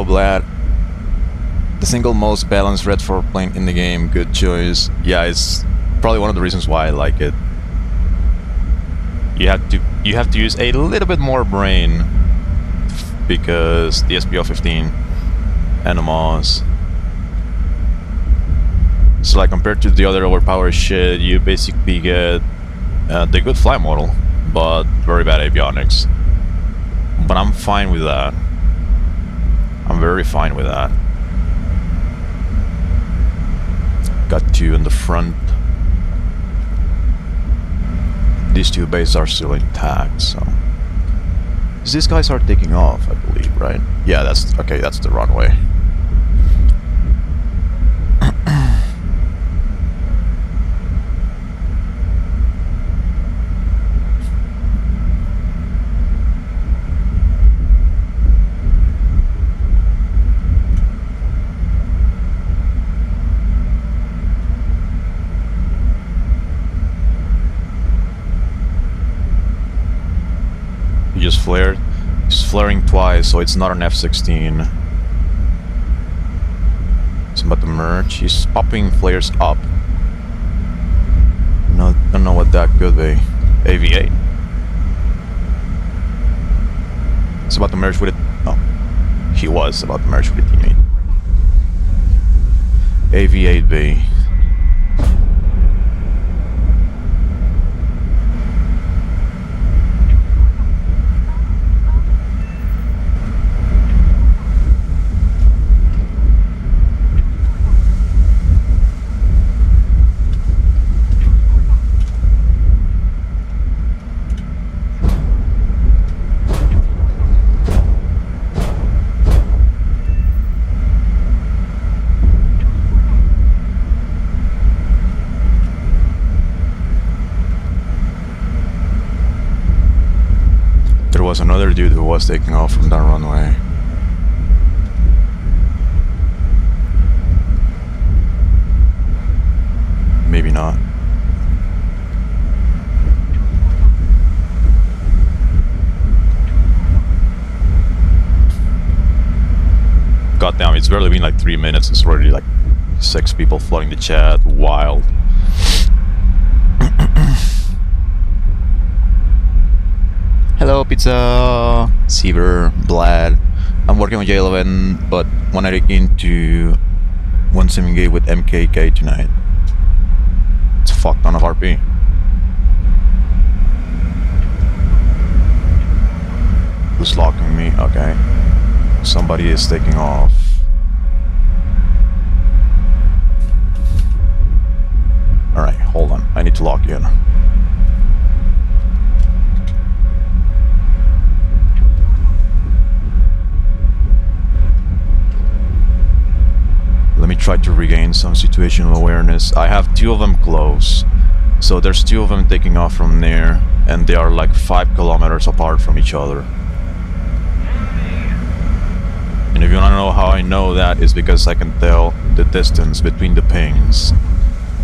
Hello, Vlad. The single most balanced red 4 plane in the game. Good choice. Yeah, it's probably one of the reasons why I like it. You have to use a little bit more brain because the SPO-15 NMOs. So like compared to the other overpowered shit, you basically get the good flight model, but very bad avionics. But I'm fine with that. I'm very fine with that. Got two in the front. These two bases are still intact, so... These guys are taking off, I believe, right? Yeah, that's... okay, that's the runway. Just flared. He's flaring twice, so it's not an F-16. It's about to merge. He's popping flares up. No, don't know what that could be. AV-8. It's about to merge with it. Oh, he was about to merge with a teammate. AV-8B. There was another dude who was taking off from that runway. Maybe not. Goddamn, it's barely been like 3 minutes. It's already like 6 people flooding the chat. Wild. Hello, Pizza, Seaver, Vlad. I'm working on J-11, but when I get into 178 with MKK tonight. It's a fuck ton of RP. Who's locking me? Okay. Somebody is taking off. Alright, hold on. I need to lock you in. Let me try to regain some situational awareness. I have 2 of them close. So there's 2 of them taking off from there, and they are like 5 kilometers apart from each other. And if you want to know how I know that, is because I can tell the distance between the pings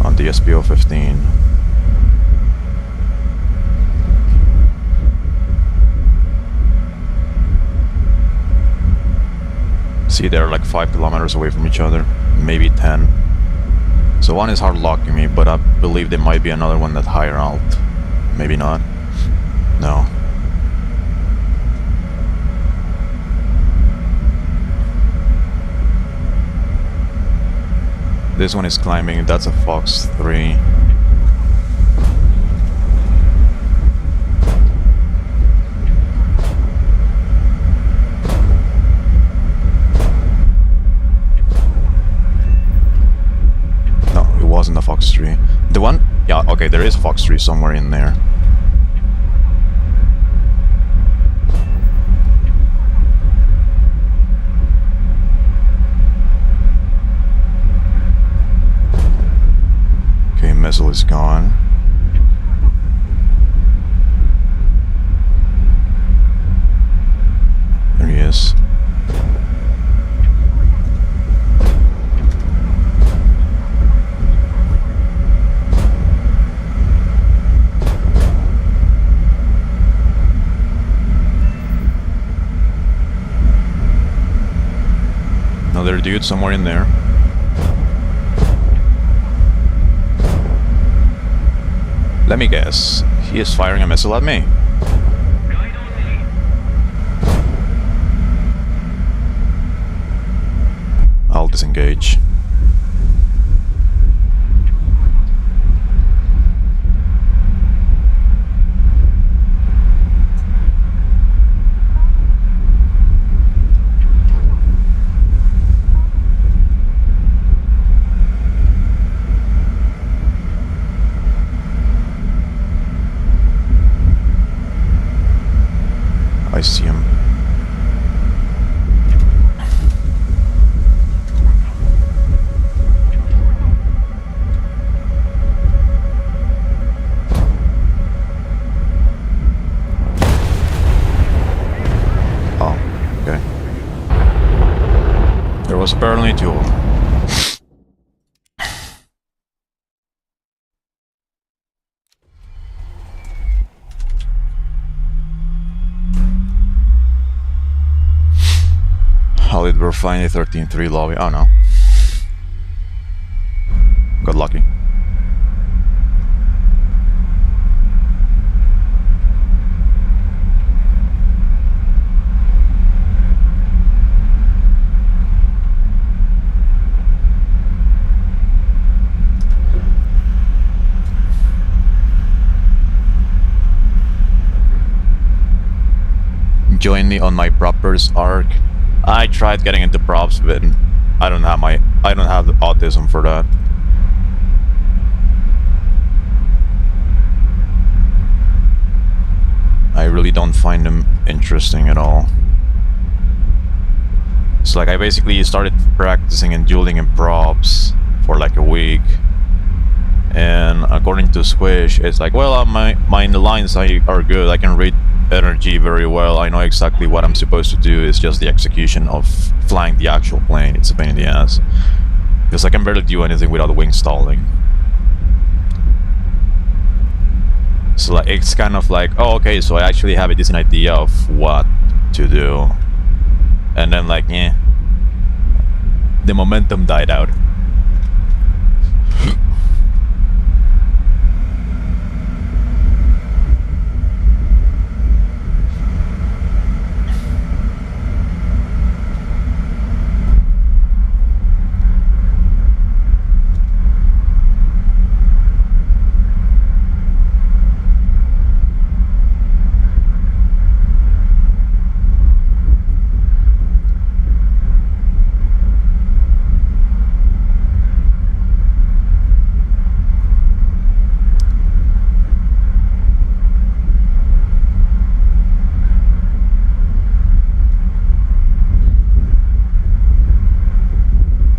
on the SPO-15. See, they're like 5 kilometers away from each other, maybe 10. So one is hard locking me, but I believe there might be another one that's higher alt. Maybe not. No. This one is climbing, that's a Fox 3. Wasn't a Fox 3. The one? Yeah, okay, there is a Fox 3 somewhere in there. Okay, missile is gone. There he is. Another dude somewhere in there. Let me guess. He is firing a missile at me. I'll disengage. I see him. Oh, okay. There was apparently two of them. How did we find a 13-3 lobby? Oh no. Got lucky. Join me on my proppers arc. I tried getting into props, but I don't have the autism for that. I really don't find them interesting at all. It's like I basically started practicing and dueling in props for like a week. And according to Squish, it's like, well, my lines are good. I can read energy very well. I know exactly what I'm supposed to do. It's just the execution of flying the actual plane. It's a pain in the ass. Because I can barely do anything without wing stalling. So like, it's kind of like, oh, okay, so I actually have a decent idea of what to do. And then like, the momentum died out.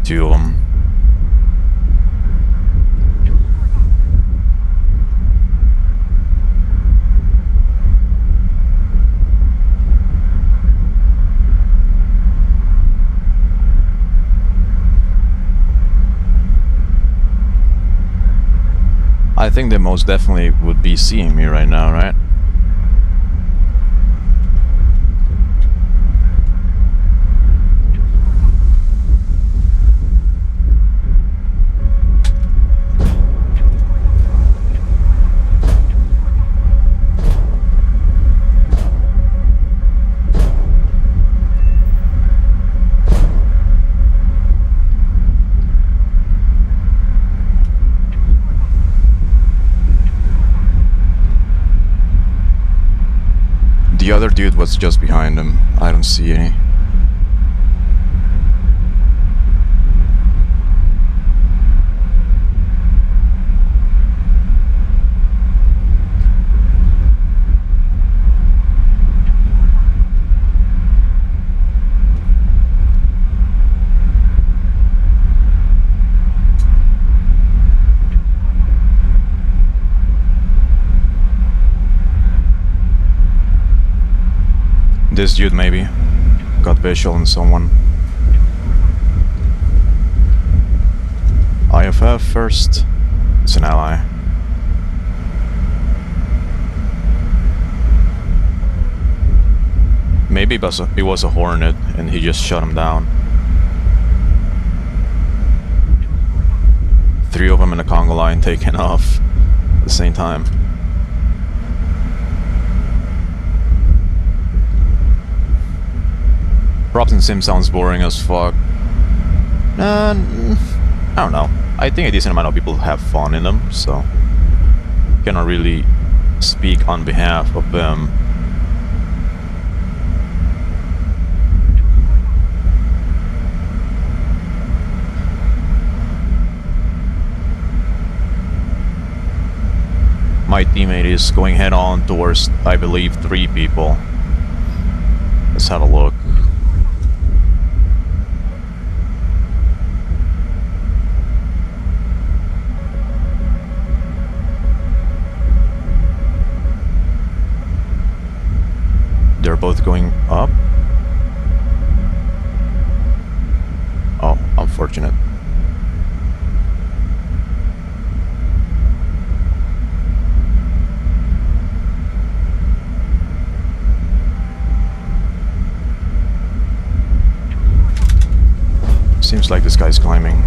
Two of them. I think they most definitely would be seeing me right now, right? The other dude was just behind him. I don't see any. This dude maybe got visual on someone. IFF first. It's an ally. Maybe it was a Hornet and he just shut him down. 3 of them in the conga line taking off at the same time. Props in Sim sounds boring as fuck. I don't know. I think a decent amount of people have fun in them, so cannot really speak on behalf of them. My teammate is going head on towards, I believe, 3 people. Let's have a look. They're both going up. Oh, unfortunate. Seems like this guy's climbing.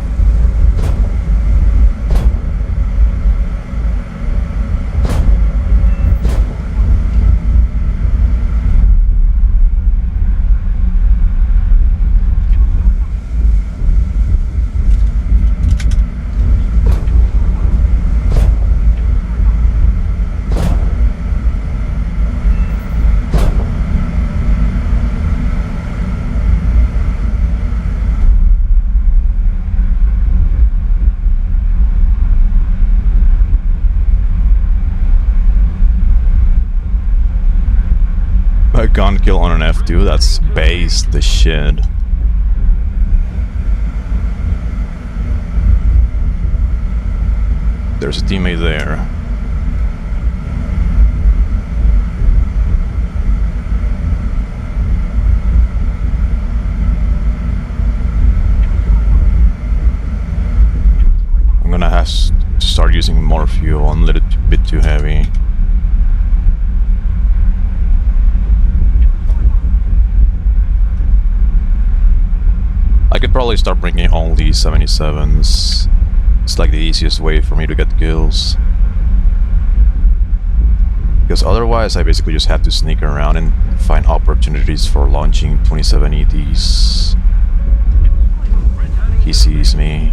A gun kill on an F2, that's base the shit. There's a teammate there. I'm gonna have to start using more fuel, I'm a little bit too heavy. I could probably start bringing only 77s. It's like the easiest way for me to get kills. Because otherwise I basically just have to sneak around and find opportunities for launching 27 ETs. He sees me.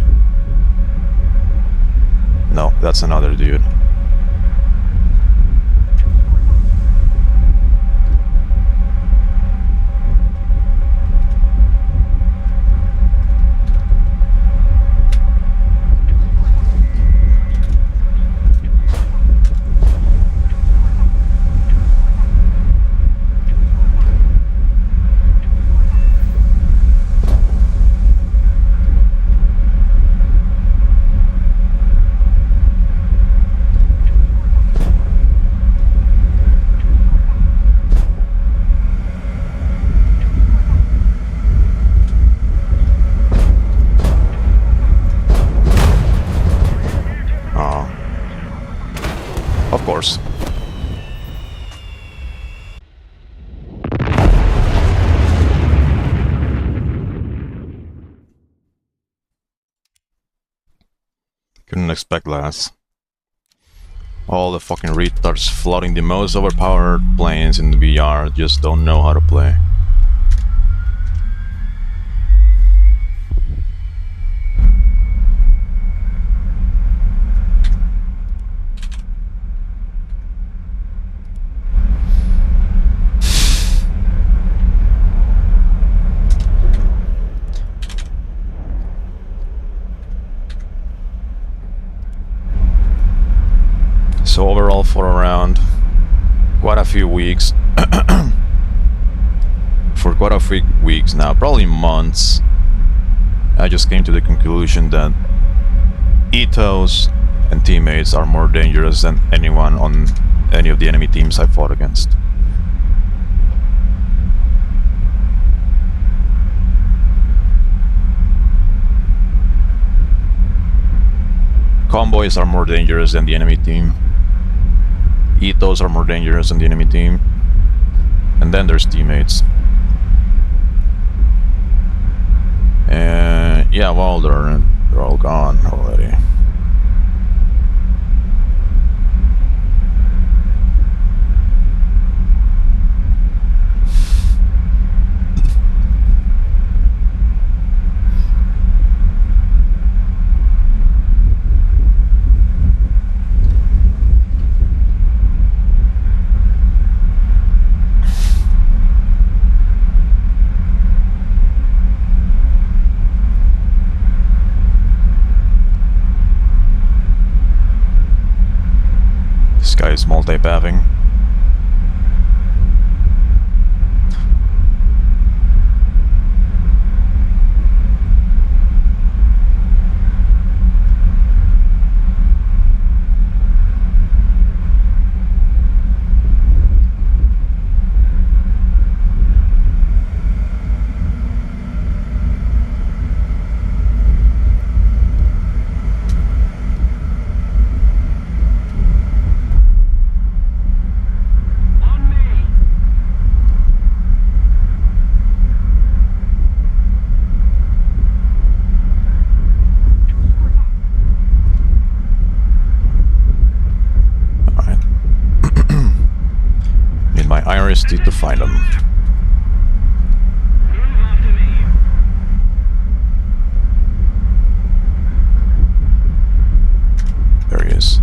No, that's another dude. Of course. Couldn't expect less. All the fucking retards floating the most overpowered planes in the VR just don't know how to play. So overall for around quite a few weeks, for quite a few weeks now, probably months, I just came to the conclusion that ethos and teammates are more dangerous than anyone on any of the enemy teams I fought against. Convoys are more dangerous than the enemy team. Ethos are more dangerous than the enemy team. And then there's teammates. And yeah, well, they're all gone already. just need to find them. There he is.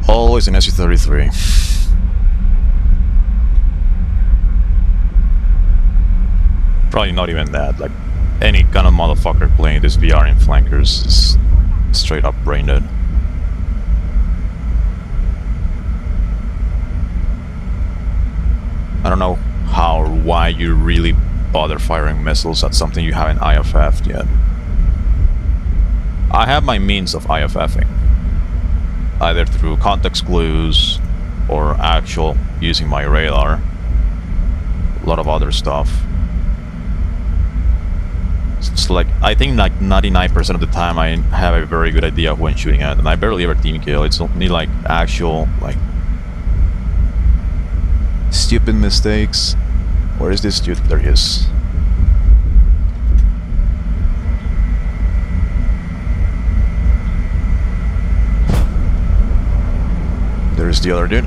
Always an SU-33. Probably not even that, like any kind of motherfucker playing this VR in flankers is straight up brain dead. I don't know how or why you really bother firing missiles at something you haven't IFF'd yet. I have my means of IFFing. Either through context clues or actual using my radar. A lot of other stuff. It's like, I think like 99% of the time I have a very good idea of when shooting at, and I barely ever team kill. It's only like actual, like, stupid mistakes. Where is this dude? There he is. There's the other dude.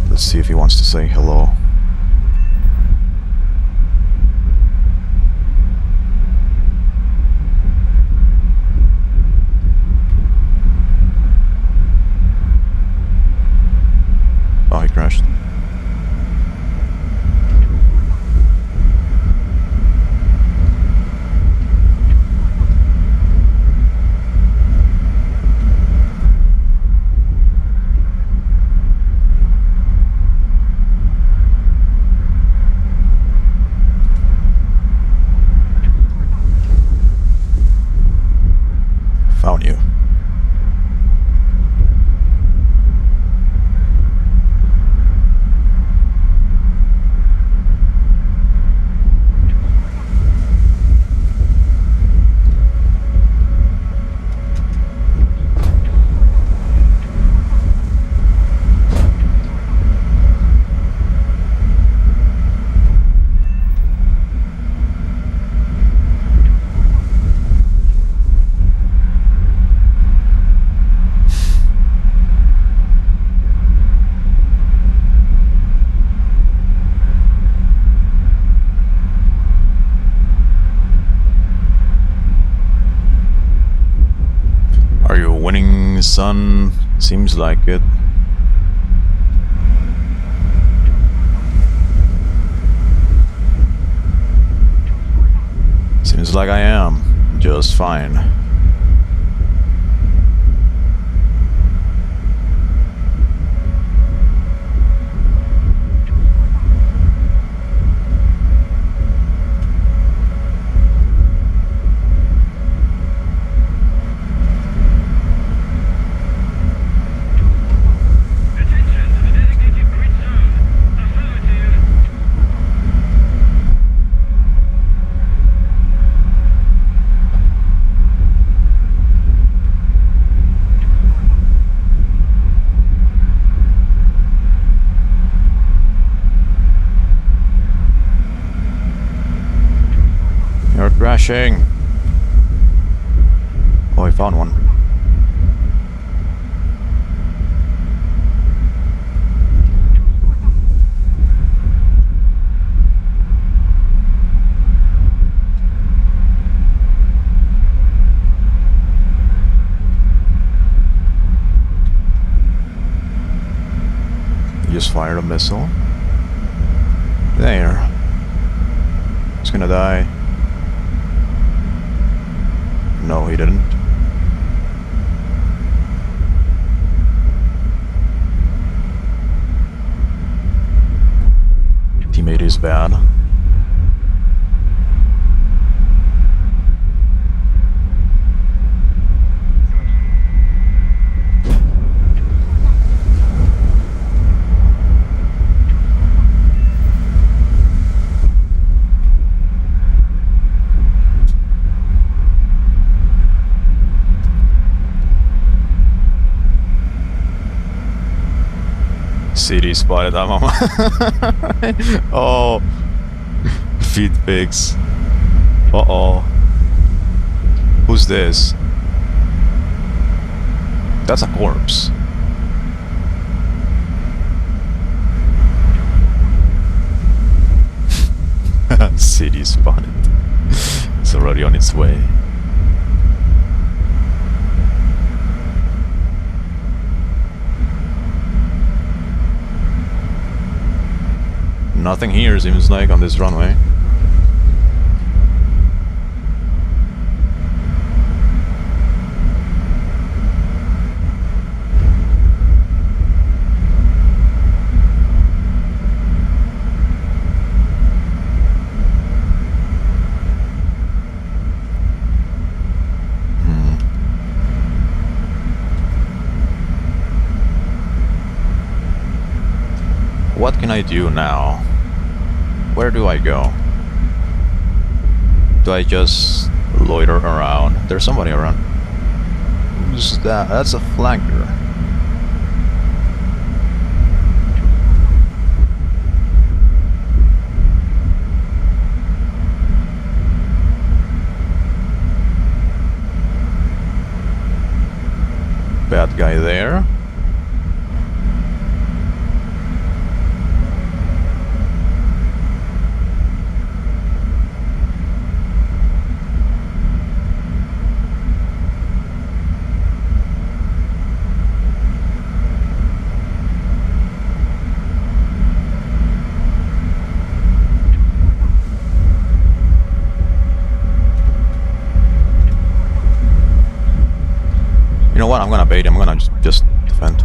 Let's see if he wants to say hello. Oh, he crashed. Found you. Sun, seems like it. Seems like I am just fine. You're crashing. Oh, I found one. You just fired a missile. There. He's gonna die. No, he didn't. bad. City spotted that mama. Oh, feed pigs. Uh-oh. Who's this? That's a corpse. City spotted. It's already on its way. Nothing here seems like on this runway. What can I do now? Where do I go? Do I just loiter around? There's somebody around. Who's that? That's a flanker. Bad guy there. You know what? I'm gonna bait him. I'm gonna just defend.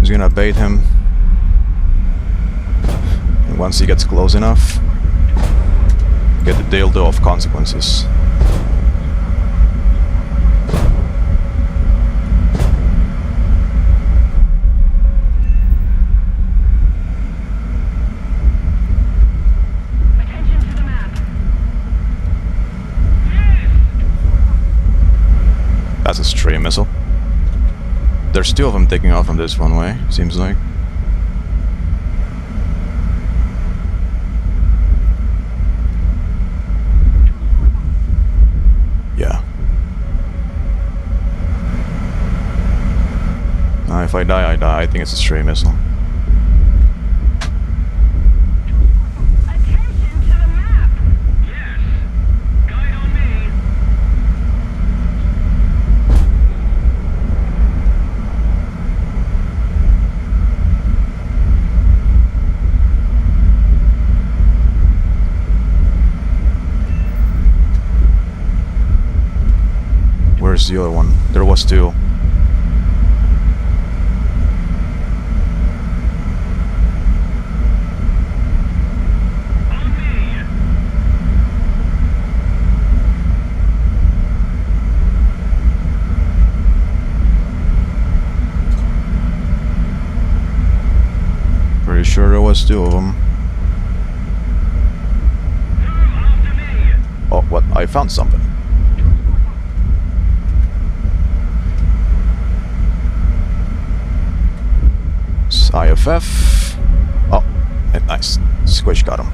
He's gonna bait him. And once he gets close enough, get the dildo of consequences. That's a stray missile. There's two of them taking off from this runway, seems like. Yeah. If I die, I die. I think it's a stray missile. Where's the other one? There was two. Pretty sure there was two of them. Oh, what? I found something. IFF. Oh, nice. Squish got him.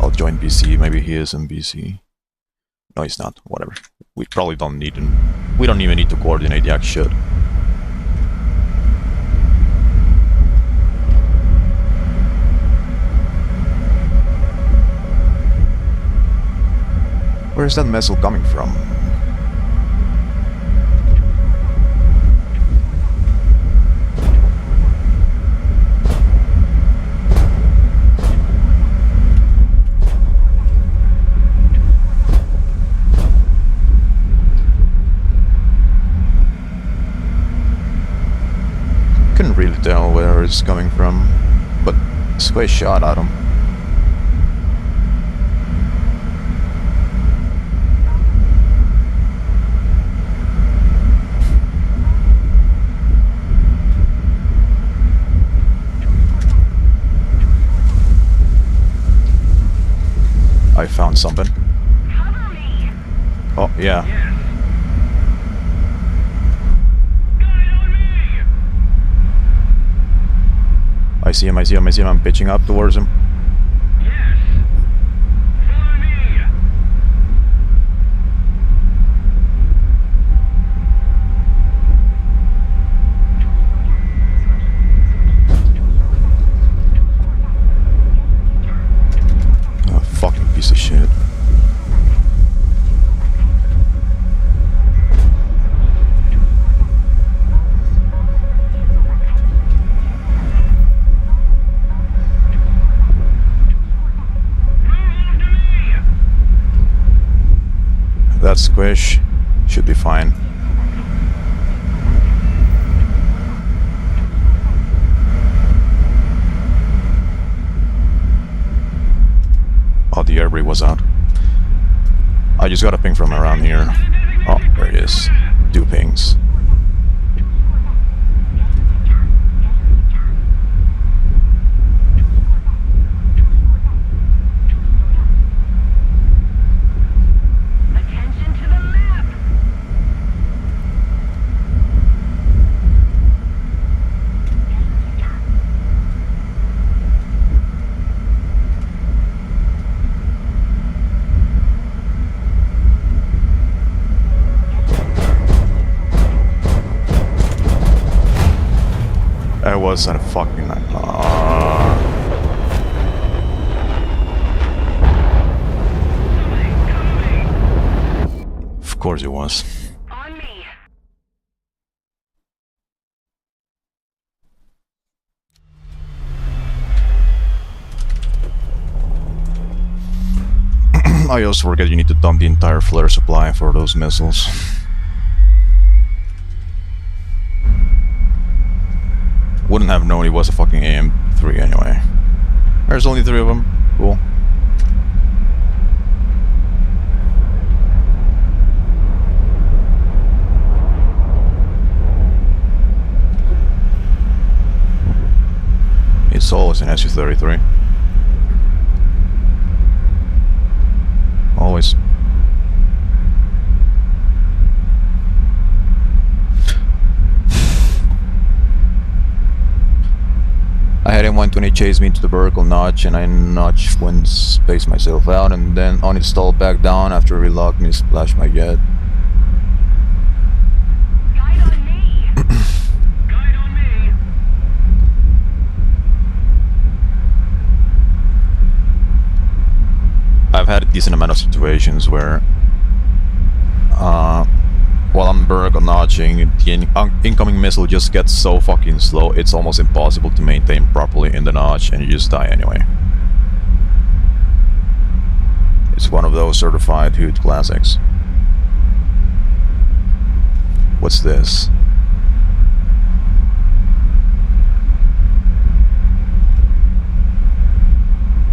I'll join BC. Maybe he is in BC. No, he's not. Whatever. We probably don't need him. We don't even need to coordinate. Yak should. Where's that missile coming from? Couldn't really tell where it's coming from, but Squay shot at him. I found something. Oh, yeah. I see him, I see him, I see him. I'm pitching up towards him. Oh, fucking piece of shit. That squish should be fine. Oh, the air brake was out. I just got a ping from around here. Oh, there it is. 2 pings. I was at a fucking Of course it was. On me. I also forget you need to dump the entire flare supply for those missiles. Wouldn't have known he was a fucking AM3 anyway. There's only 3 of them. Cool. It's always an SU-33. Always. I had M120 chase me into the vertical notch, and I notch wind spaced myself out, and then uninstalled back down after relocked me, splashed my jet. Guide on me. Guide on me. I've had a decent amount of situations where, while I'm vertical notching, the incoming missile just gets so fucking slow, it's almost impossible to maintain properly in the notch, and you just die anyway. It's one of those certified hoot classics. What's this?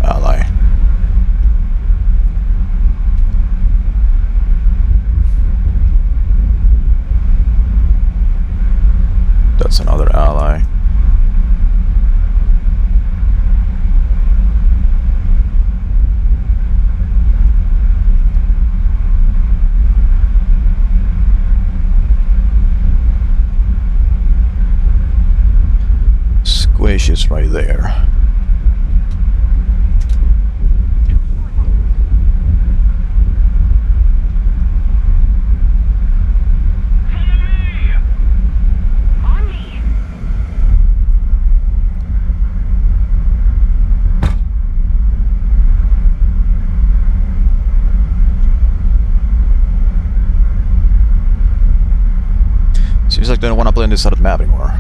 Ally. That's another ally. Squish is right there. like don't want to play on this side of the map anymore.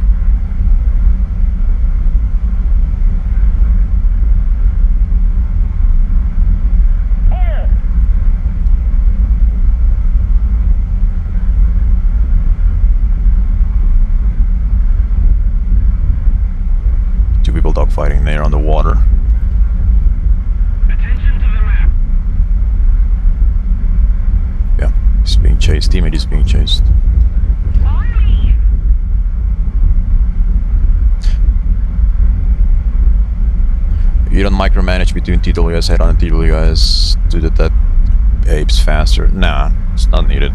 Two people dogfighting there on the water. Attention to the map. Yeah, he's being chased. Teammate is being chased. On me. You don't micromanage between TWS head on and TWS to that apes faster. Nah, it's not needed.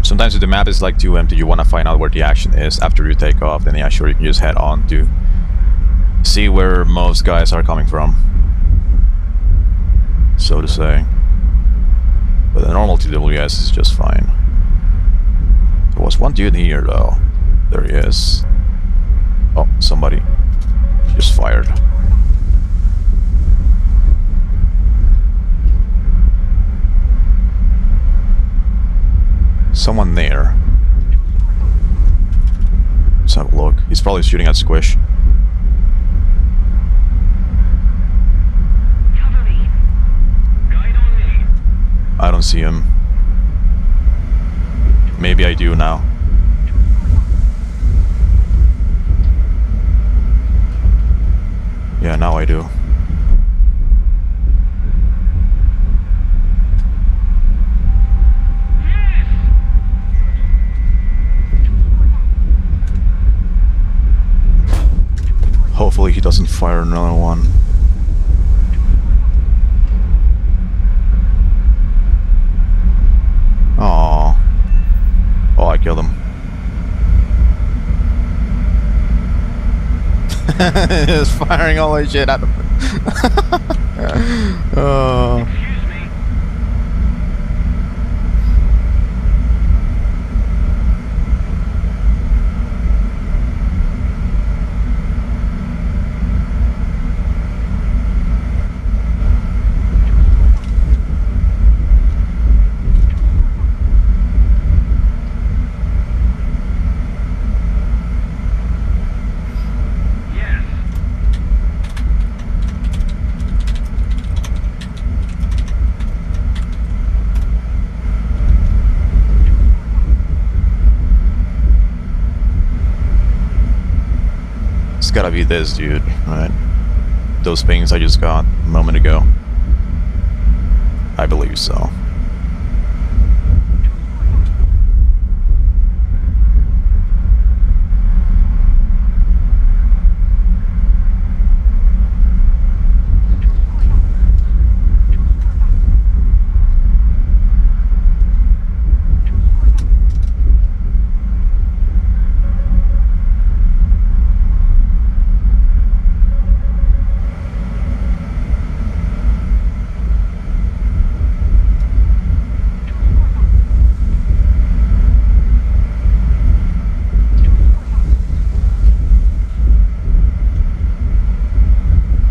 Sometimes if the map is like too empty, you want to find out where the action is after you take off, then yeah, sure, you can just head on to see where most guys are coming from, so to say. But the normal TWS is just fine. There was one dude here though. There he is. Oh, somebody just fired. Someone there. Let's have a look. He's probably shooting at Squish. Cover me. Guide on me. I don't see him. Maybe I do now. Yeah, now I do. Hopefully he doesn't fire another one. Aww. Oh, I killed him. Just firing all that shit at him. Oh. Excuse me. Yes. It's gotta be this dude, right? Those pings I just got a moment ago. I believe so.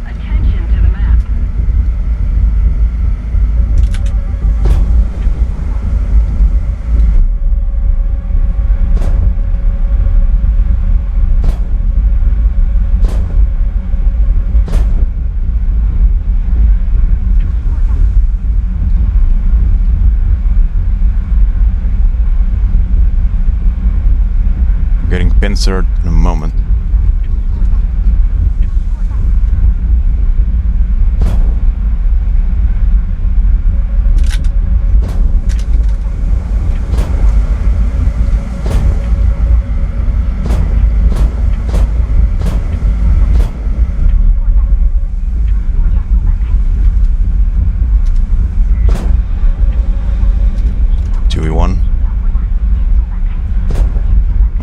Attention to the map. I'm getting pincered in a moment.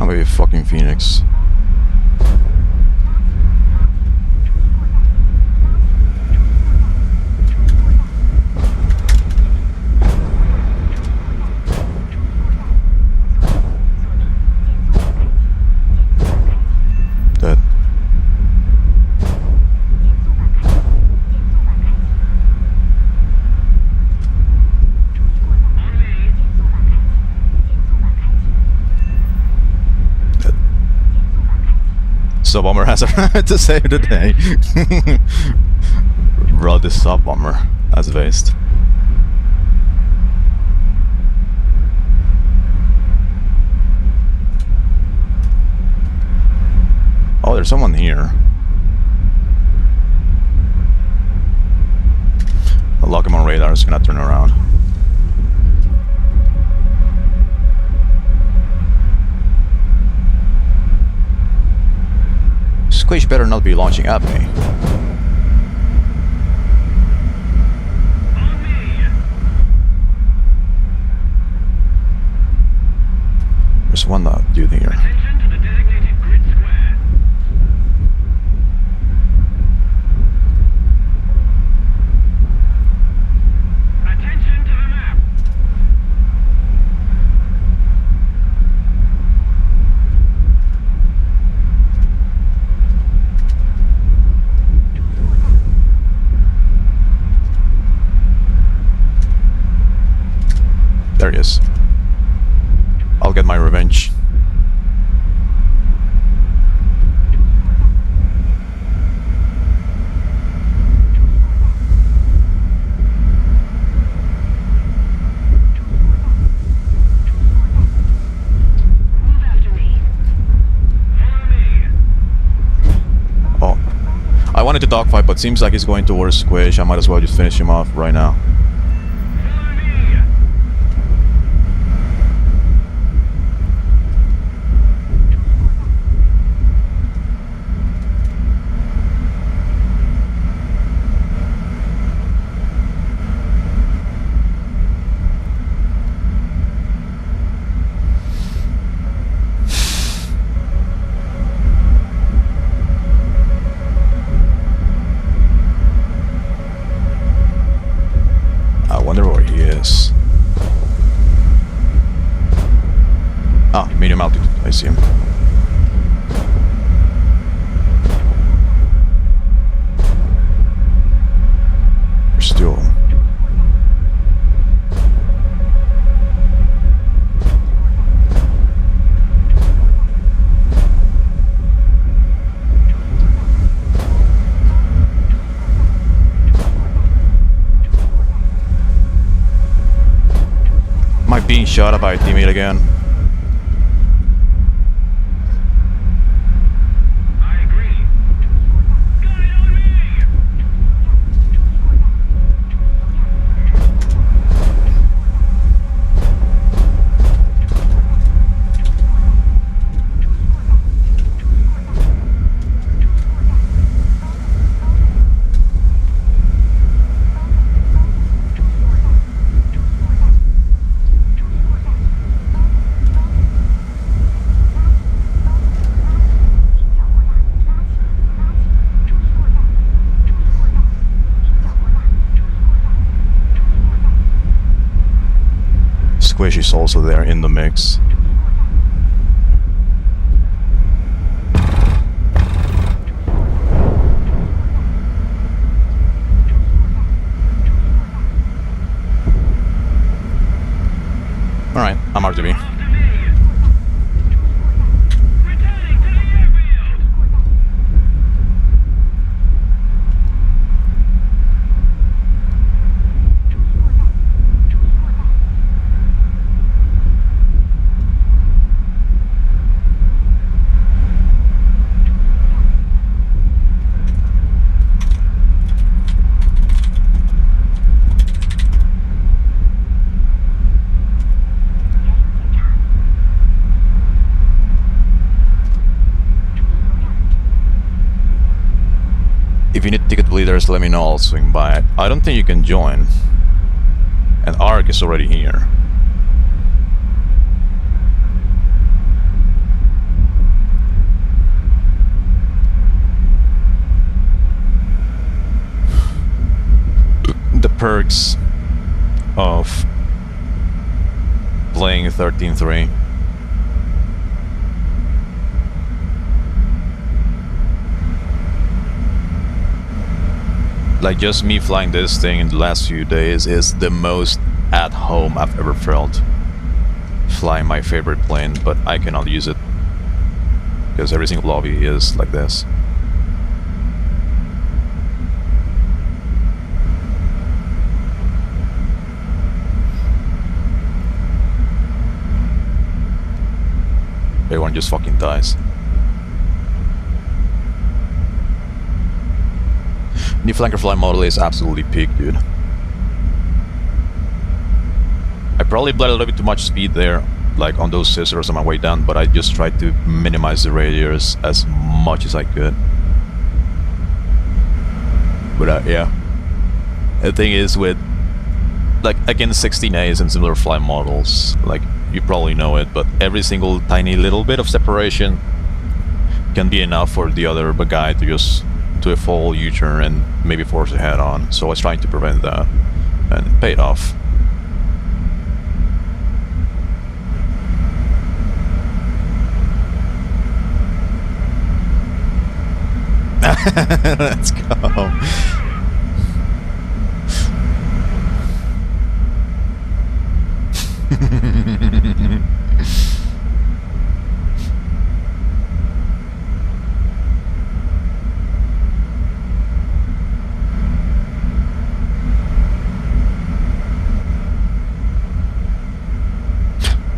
I'm a fucking Phoenix. Dead. On Sub bomber has arrived to save the day. Brought the sub bomber as waste. Oh, there's someone here. I'll lock him on radar, it's gonna turn around. Squish better not be launching at me. On me. There's one dude here. Attention to the designated grid square. Attention to the map. There he is. I'll get my revenge. Move after me. Follow me. Oh. I wanted to dogfight, but seems like he's going towards Squish. I might as well just finish him off right now. Follow me. I wonder where he is. Ah, medium altitude. I see him. There's still. Am I being shot at by a teammate again? I agree. Guide on me. Squish is also there in the mix. Alright, I'm RTB. After me. Returning to the airfield. If you need ticket bleeders, let me know, I'll swing by. I don't think you can join. And Ark is already here. The perks of playing 13-3. Like, just me flying this thing in the last few days is the most at home I've ever felt. Flying my favorite plane, but I cannot use it. because every single lobby is like this. Everyone just fucking dies. New flanker fly model is absolutely peak, dude. I probably bled a little bit too much speed there, like on those scissors on my way down, but I just tried to minimize the radius as much as I could. But yeah. The thing is with, like, against 16As and similar fly models, like, you probably know it, but every single tiny little bit of separation can be enough for the other guy to just do a full U-turn and maybe force a head-on. So I was trying to prevent that, and it paid off. Let's go.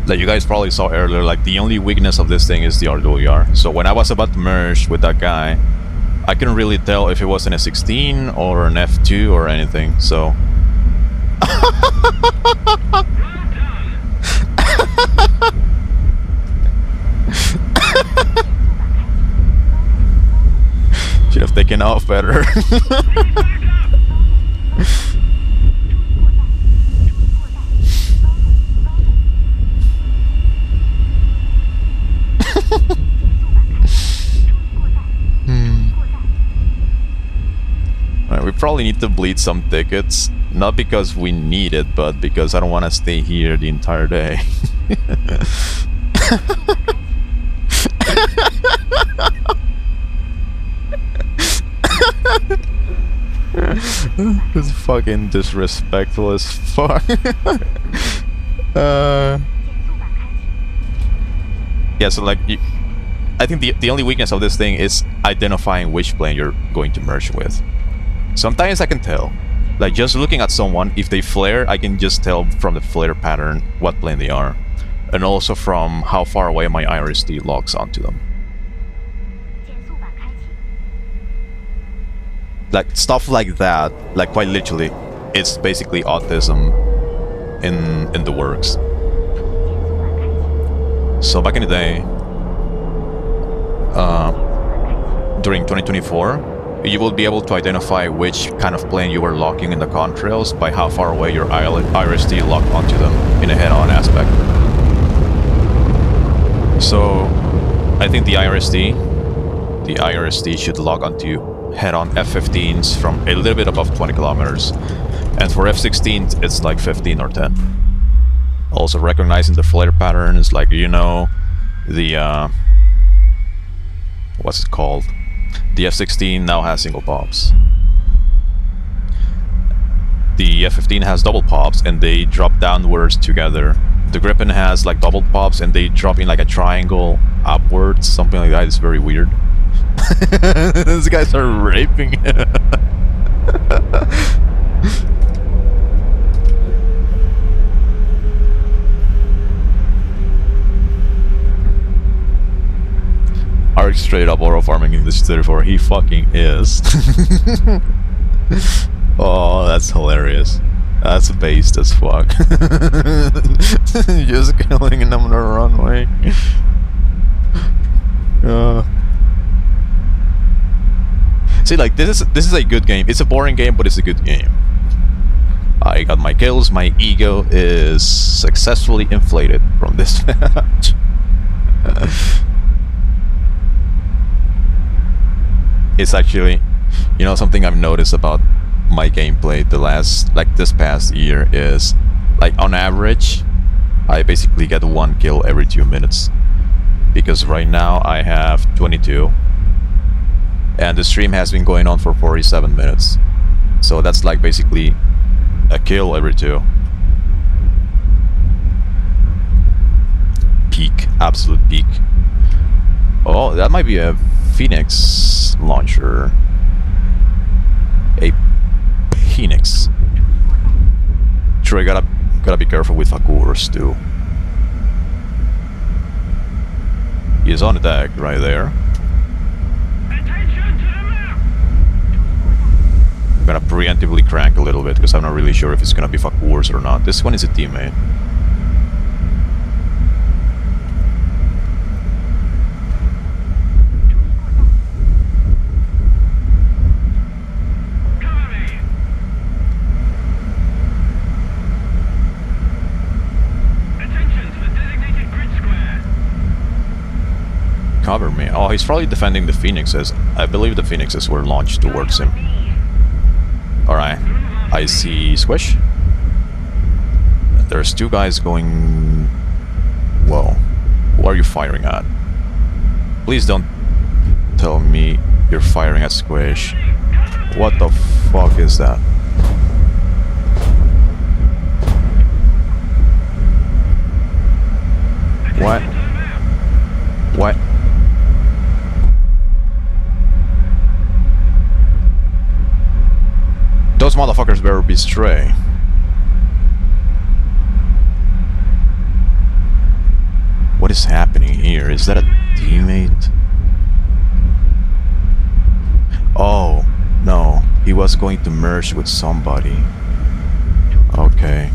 Like you guys probably saw earlier, like the only weakness of this thing is the RWR. So when I was about to merge with that guy, I couldn't really tell if it was an F16 or an F2 or anything, so... Should have taken off better. Right, we probably need to bleed some tickets, not because we need it, but because I don't want to stay here the entire day. It's fucking disrespectful as fuck. Yeah, so like, I think the only weakness of this thing is identifying which plane you're going to merge with. Sometimes I can tell. Like, just looking at someone, if they flare, I can just tell from the flare pattern what plane they are. And also from how far away my IRST locks onto them. Like, stuff like that, like quite literally, it's basically autism in the works. So back in the day, during 2024, you will be able to identify which kind of plane you were locking in the contrails by how far away your IRST locked onto them in a head-on aspect. So I think the IRST should lock onto head-on F-15s from a little bit above 20 kilometers. And for F-16s, it's like 15 or 10. Also recognizing the flare patterns, like, you know, the, what's it called? The F-16 now has single pops. The F-15 has double pops and they drop downwards together. The Gripen has like double pops and they drop in like a triangle upwards, something like that. It's very weird. These guys are raping. Arc straight up auto farming in this 34. He fucking is. Oh, that's hilarious. That's based as fuck. Just killing them on the runway. See, like, this is a good game. It's a boring game, but it's a good game. I got my kills. My ego is successfully inflated from this match. It's actually, you know, something I've noticed about my gameplay this past year is, like, on average, I basically get 1 kill every 2 minutes. Because right now I have 22. And the stream has been going on for 47 minutes. So that's like basically a kill every 2. Peak, absolute peak. Oh, that might be a Phoenix launcher. A Phoenix. Sure, I gotta be careful with Fakurs too. He's on the deck right there. Attention to the map! I'm gonna preemptively crank a little bit because I'm not really sure if it's gonna be Fakurs or not. This one is a teammate. Cover me! Attention to the designated grid square. Cover me. Oh, he's probably defending the Phoenixes. I believe the Phoenixes were launched towards him. Alright. I see Squish. There's two guys going... Whoa. Who are you firing at? Please don't tell me you're firing at Squish. What the fuck is that? What? What? Those motherfuckers better be stray. What is happening here? Is that a teammate? Oh, no. He was going to merge with somebody. Okay.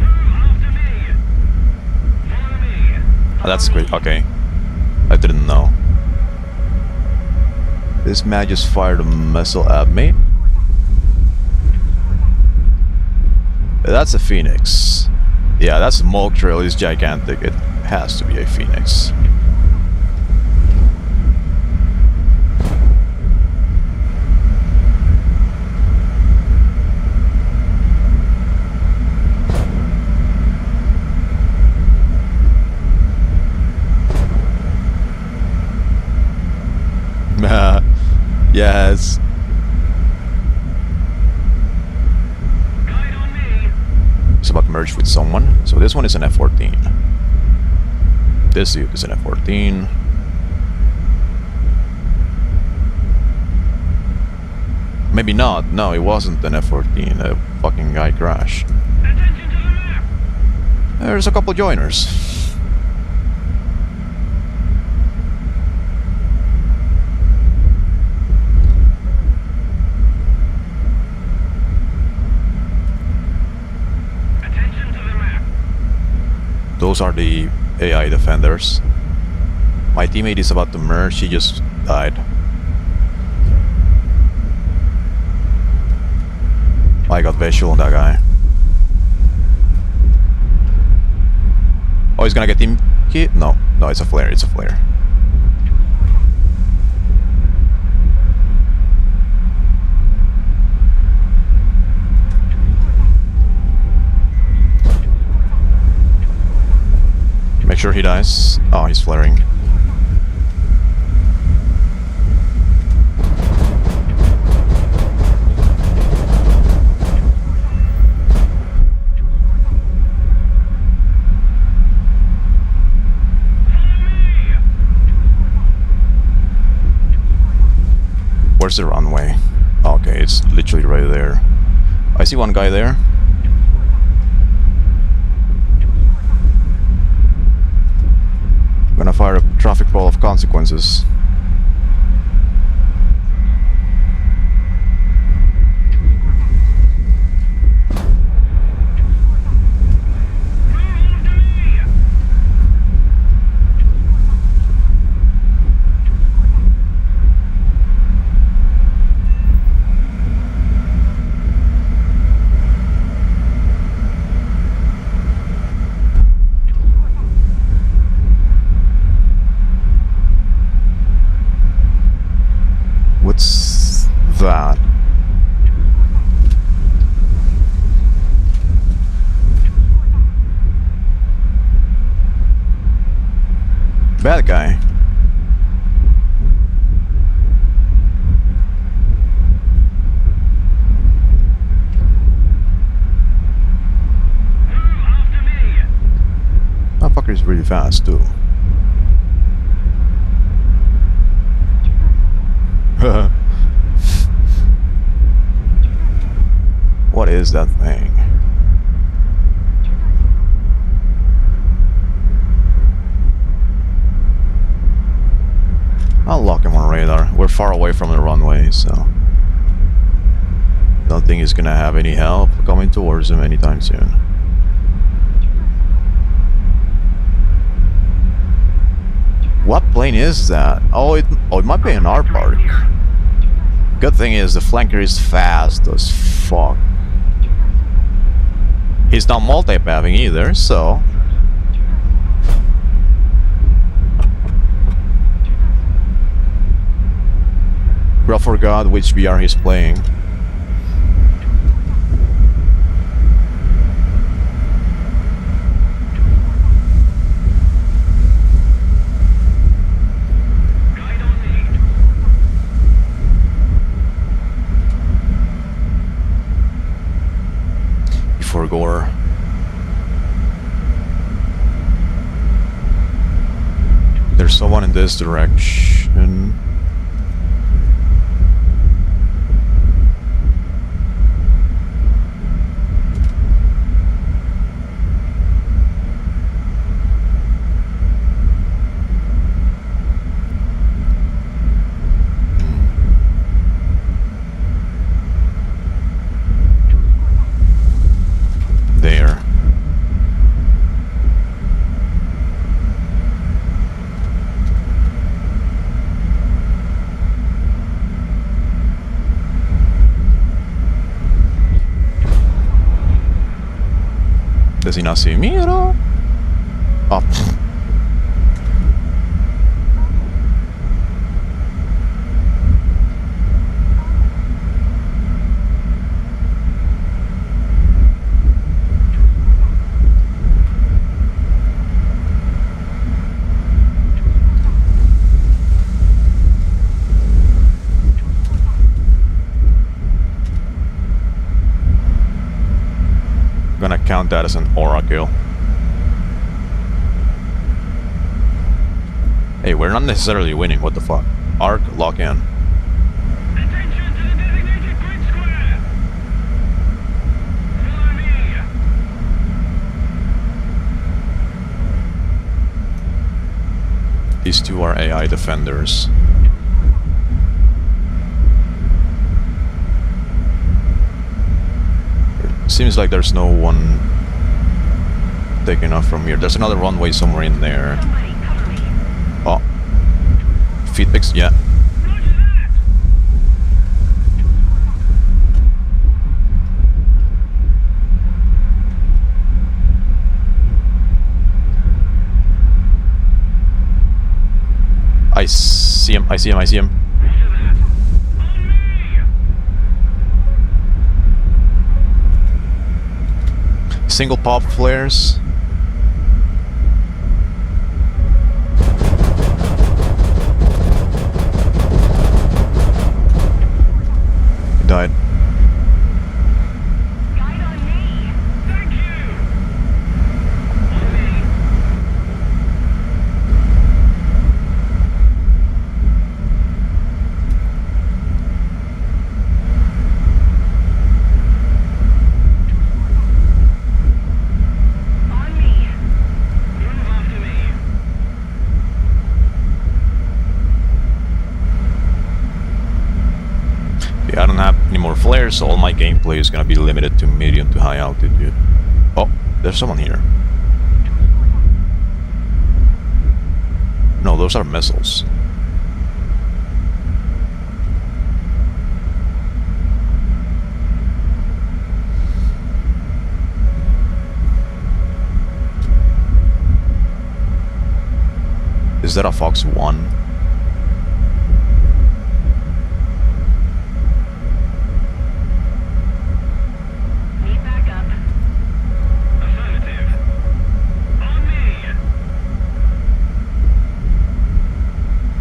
After me! Follow me! That's great. Okay. I didn't know. This man just fired a missile at me. That's a Phoenix. Yeah, that smoke trail is gigantic. It has to be a Phoenix. Yes. Guide on me! It's about to merge with someone. So this one is an F-14. This dude is an F-14. Maybe not. No, it wasn't an F-14. A fucking guy crashed. Attention to the map! There's a couple joiners. Attention to the map! Those are the AI defenders. My teammate is about to merge. She just died. I got visual on that guy. Oh, he's gonna get team kit? No, no, it's a flare. It's a flare. Make sure he dies. Oh, he's flaring. Where's the runway? Okay, it's literally right there. I see one guy there. I'm gonna fire a traffic ball of consequences. What's that? Bad guy. After is really fast too. What is that thing? I'll lock him on radar. We're far away from the runway, so don't think he's gonna have any help coming towards him anytime soon. What plane is that? Oh, it might be an R-Park. Good thing is the flanker is fast as fuck. He's not multi-pathing either, so I forgot which VR he's playing. Guide on me. Before Gore. There's someone in this direction. There. Does he not see me at all? Oh. Gonna count that as an aura kill. Hey, we're not necessarily winning, what the fuck? Arc, lock in. Attention to the designated grid square. Follow me. These two are AI defenders. Seems like there's no one taking off from here. There's another runway somewhere in there. Somebody cover me. Oh. Feed picks, yeah. Roger that. I see him, I see him, I see him. Roger that. On me. Single pop flares. He died. Guide on me. Thank you. On me. On me. Move after me. Yeah, I don't have any more flares, so all my gameplay is gonna be limited to medium to high altitude. Oh, there's someone here. No, those are missiles. Is that a Fox 1? Need backup. Affirmative. On me.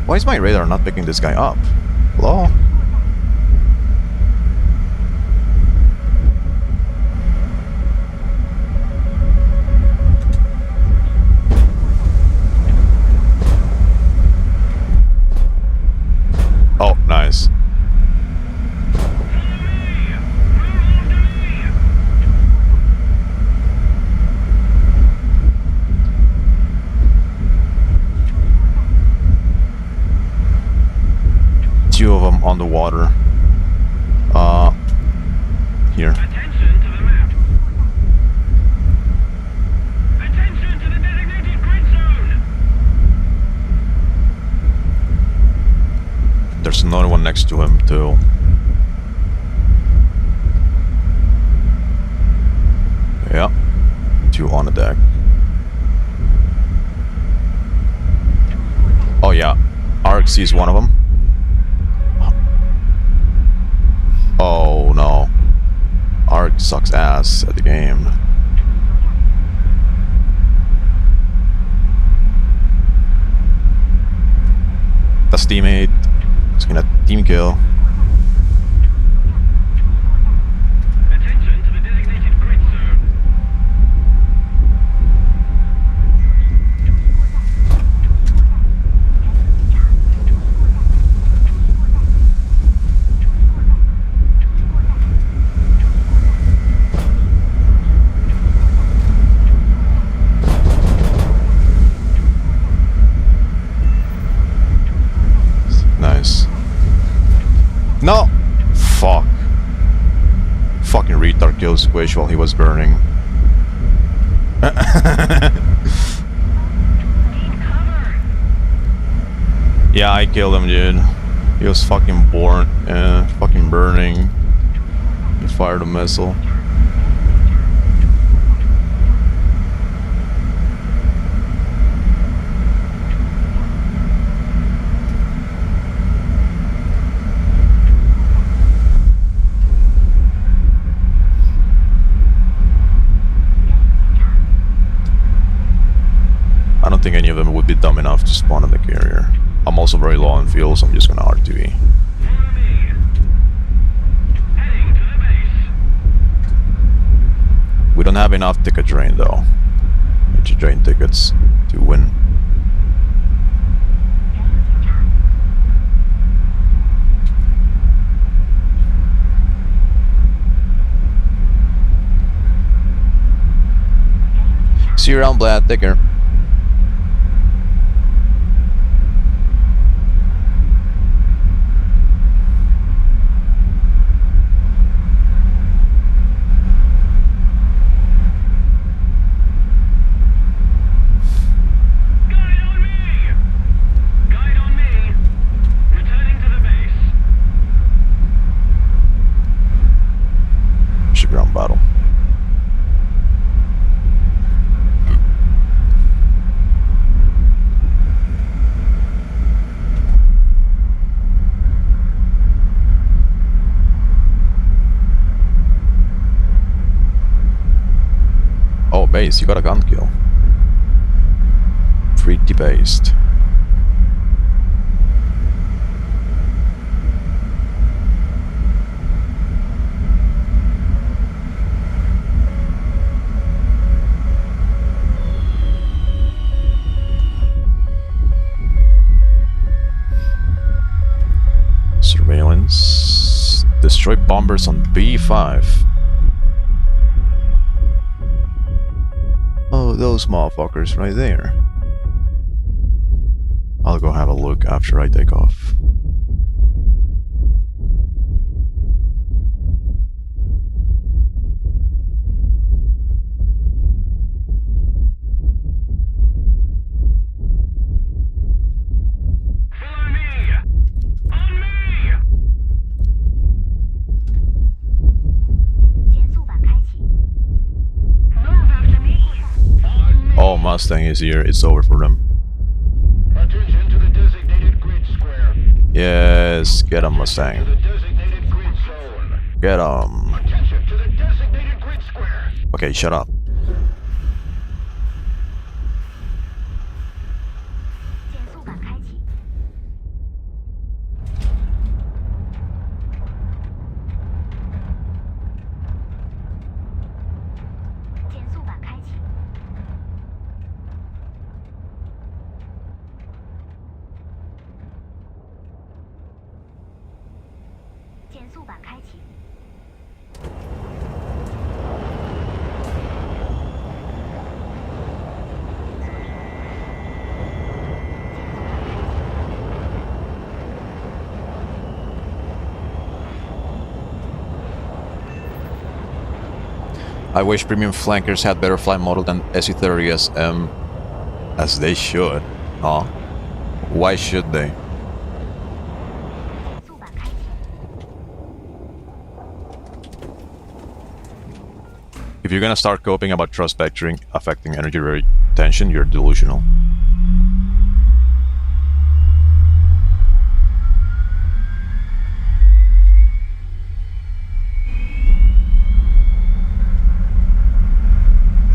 Why is my radar not picking this guy up? Hello? on the water. Here. Attention to the map. Attention to the designated grid zone. There's another one next to him too. Yeah. 2 on the deck. Oh yeah. Ark sees one of them. Oh no. Ark sucks ass at the game. That's teammate. He's gonna team kill. Attention to the designated grid zone. Nice. No! Fuck. Fucking retard killed Squish while he was burning. Need cover. Yeah, I killed him, dude. He was fucking fucking burning. He fired a missile. I don't think any of them would be dumb enough to spawn on the carrier. I'm also very low on fuel, so I'm just gonna R2E. Follow me. Heading to the base. We don't have enough ticket drain though. Need to drain tickets to win. See you around, Blad. Take care. Guide on me. Guide on me. Returning to the base. Should ground battle. Oh, base, you got a gun kill. Pretty based. Surveillance. Destroy bombers on B5. Oh, those motherfuckers right there. I'll go have a look after I take off. Follow me. On me. 减速板开启。 Move after me. On me. Oh, Mustang is here. It's over for them. Attention to the designated grid square. Yes, get him, To Mustang. the designated grid zone. Get him. Attention to the designated grid square. Okay, shut up. 减速板开启。减速板开启。减速板开启。I wish premium flankers had better flight model than SE-30SM, as they should. Huh? Why should they? 减速板开启。 If you're gonna start coping about thrust vectoring affecting energy retention, you're delusional.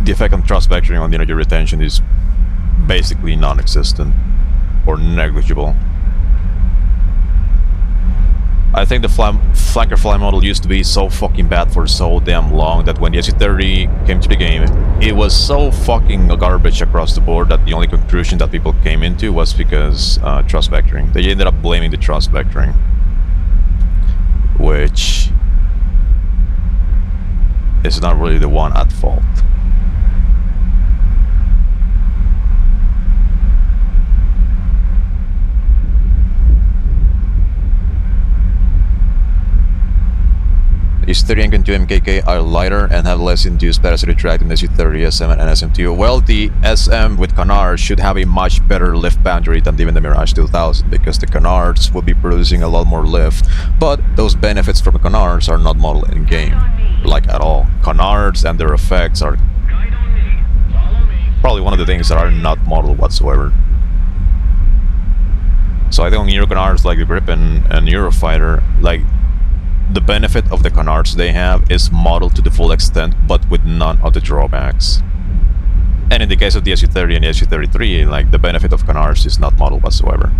The effect on thrust vectoring on the energy retention is basically non-existent or negligible. I think the flanker fly model used to be so fucking bad for so damn long that when the SE-30 came to the game, it was so fucking garbage across the board that the only conclusion that people came into was because thrust vectoring. They ended up blaming the thrust vectoring, which is not really the one at fault. The S-30 and 2 MKK are lighter and have less induced parasitic drag than the SE-30 SM and SM2. Well, the SM with canards should have a much better lift boundary than even the Mirage 2000 because the canards will be producing a lot more lift, but those benefits from the canards are not modeled in game, like at all. Canards and their effects are Guide on me. Follow me. probably one of the things that are not modeled whatsoever. So I think on Euro canards like the Gripen and Eurofighter, like, the benefit of the canards they have is modeled to the full extent, but with none of the drawbacks. And in the case of the SU-30 and the SU-33, like, the benefit of canards is not modeled whatsoever.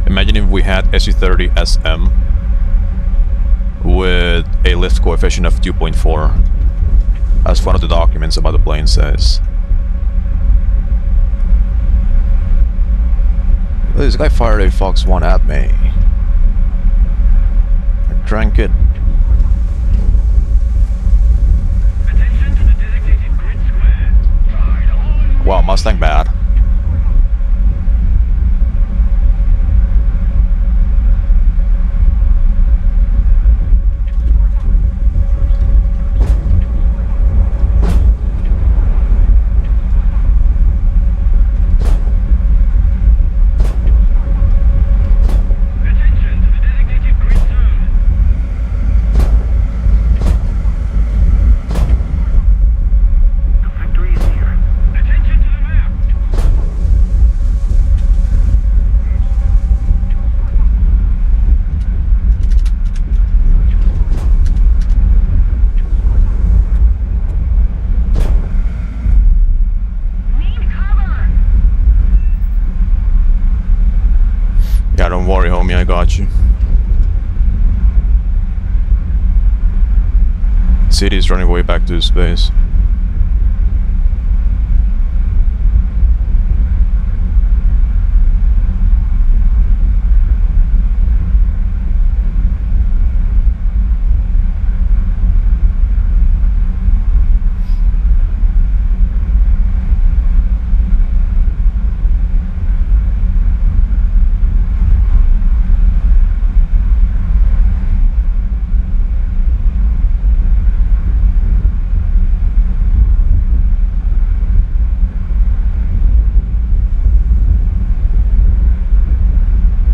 Imagine if we had SU-30 SM with a lift coefficient of 2.4, as one of the documents about the plane says. This guy fired a Fox 1 at me. I drank it. Attention to the designated grid square. Guide on. Wow, Mustang bad. Attention to the designated grid zone. The victory is here. Attention to the map. Need cover. Yeah, don't worry, homie, I got you. City is running way back to space.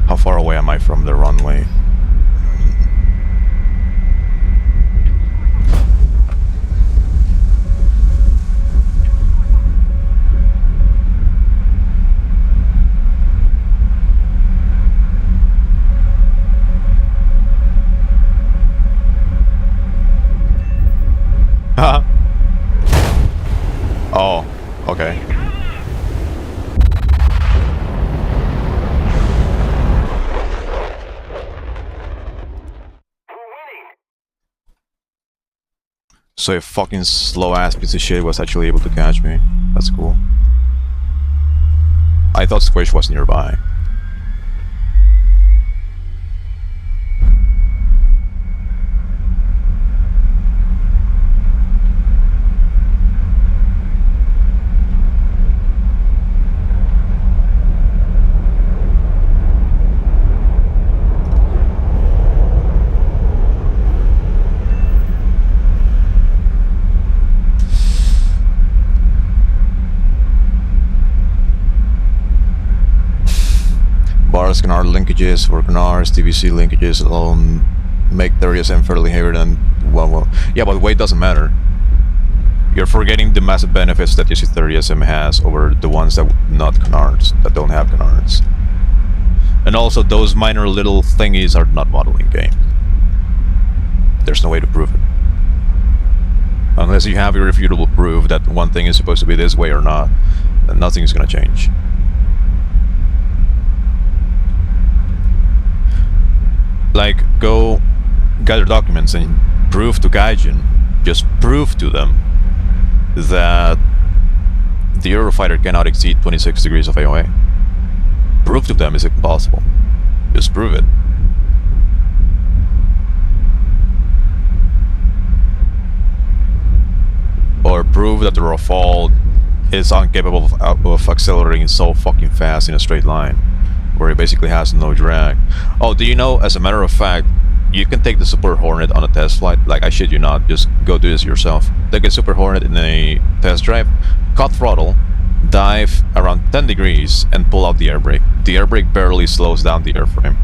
How far away am I from the runway? Oh, okay. We're winning. So a fucking slow ass piece of shit was actually able to catch me. That's cool. I thought Squish was nearby. Bars, canard linkages for canards, TVC linkages alone make 30SM fairly heavier than well, yeah, but weight doesn't matter. You're forgetting the massive benefits that TC30SM has over the ones that not canards, that don't have canards. And also, those minor little thingies are not modeling game. There's no way to prove it. Unless you have irrefutable proof that one thing is supposed to be this way or not, then nothing is gonna change. Like, go gather documents and prove to Gaijin, just prove to them that the Eurofighter cannot exceed 26 degrees of AOA. Prove to them it's impossible. Just prove it. Or prove that the Rafale is incapable of accelerating so fucking fast in a straight line, where it basically has no drag. Oh, do you know, as a matter of fact, you can take the Super Hornet on a test flight. Like, I shit you not, just go do this yourself. Take a Super Hornet in a test drive, cut throttle, dive around 10 degrees, and pull out the air brake. The air brake barely slows down the airframe.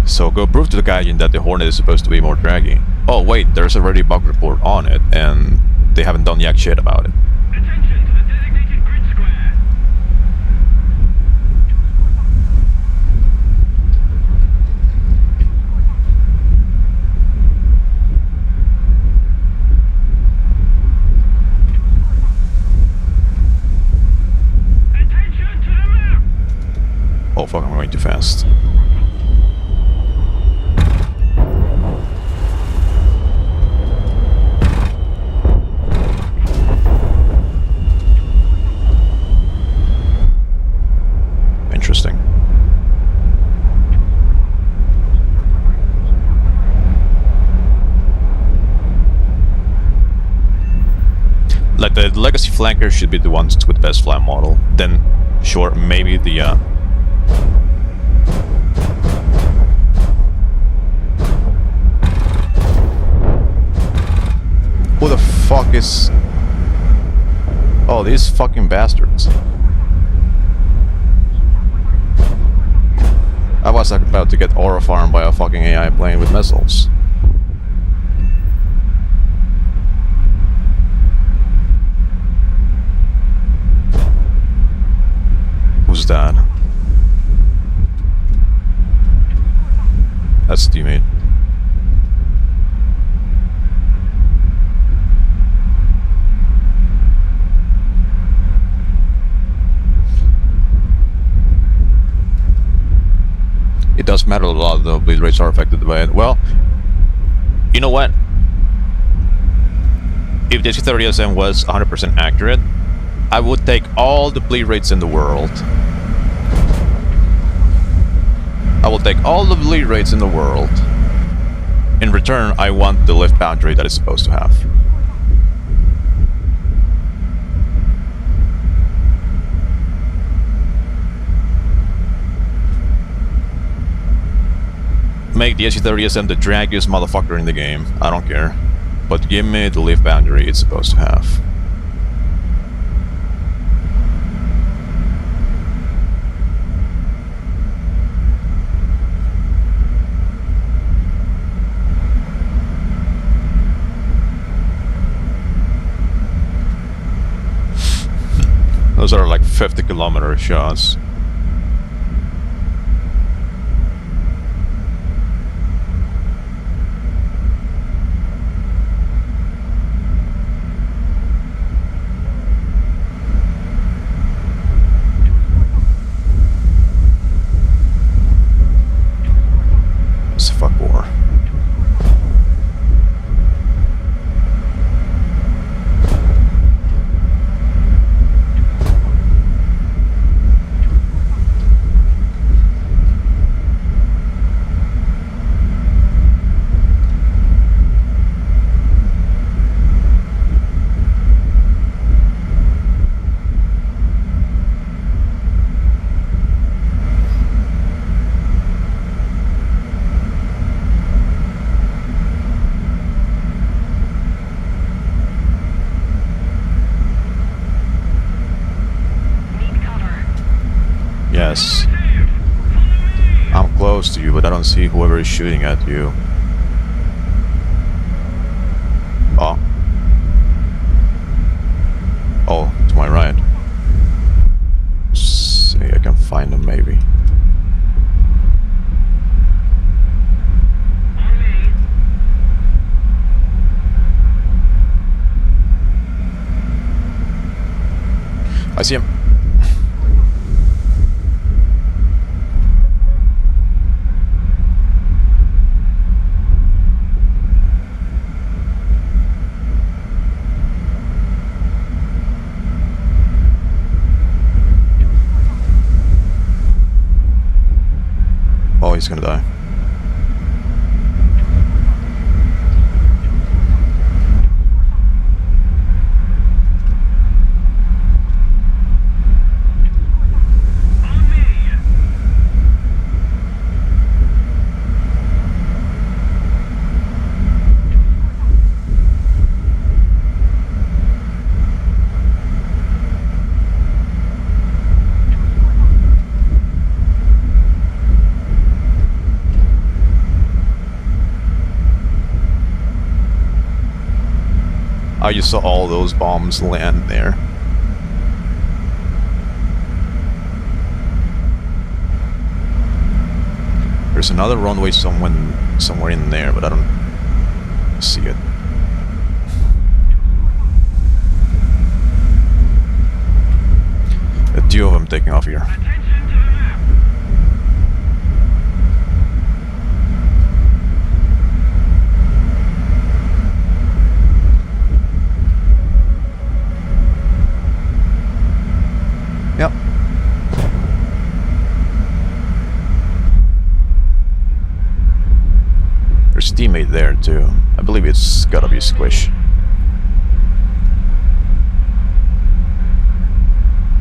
So go prove to the Gaijin that the Hornet is supposed to be more draggy. Oh wait, there's already a bug report on it, and they haven't done jack shit about it. Attention to the designated grid square. Attention to the map. Oh fuck, I'm going too fast. Interesting. Like, the legacy flanker should be the ones with the best flank model. Then, sure, maybe the who the fuck is... Oh, these fucking bastards. I was about to get aura farmed by a fucking AI plane with missiles. Who's that? That's teammate. It does matter a lot though, bleed rates are affected by it. Well, you know what? If the C30SM was 100% accurate, I would take all the bleed rates in the world. I will take all the bleed rates in the world. In return, I want the lift boundary that it's supposed to have. Make the SC30SM the draggiest motherfucker in the game. I don't care. But give me the lift boundary it's supposed to have. Those are like 50-kilometer shots. It's a fuck war. close to you, but I don't see whoever is shooting at you. Oh. Oh, to my right. See, I can find them maybe. On me. I see him. Oh, he's gonna die. On me. I just saw all those bombs land there. There's another runway somewhere in there, but I don't see it. A few of them taking off here. Attention to the map. Yep. There's a teammate there too. I believe it's gotta be Squish.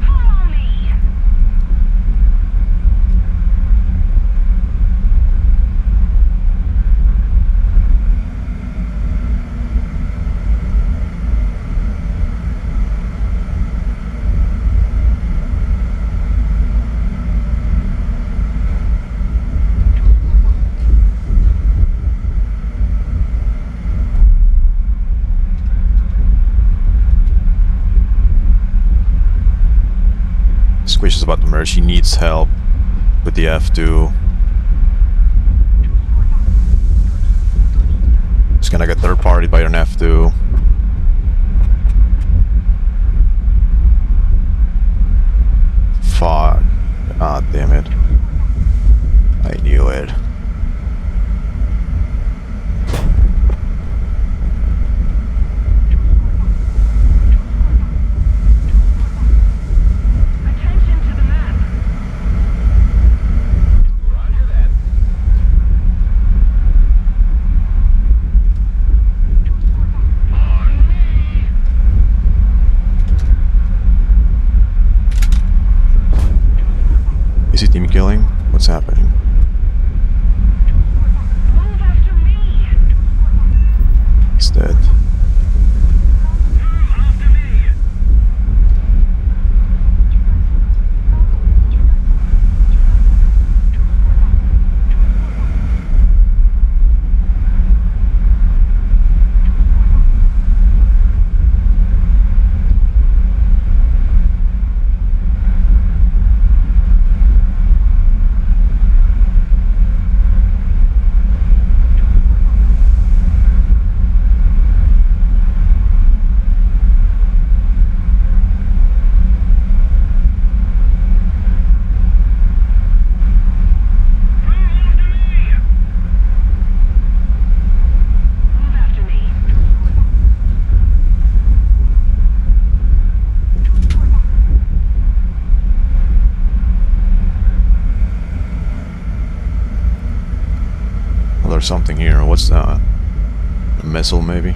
Follow me. Squish is about to merge. He needs help with the F2. He's gonna get third party by an F2. Fuck. Ah, damn it. I knew it. Attention to the map. Roger that. On me. Is he team killing? What's happening? Move after me. He's dead. Move after me. Move after me. Well, there's something here. What's that? A missile, maybe?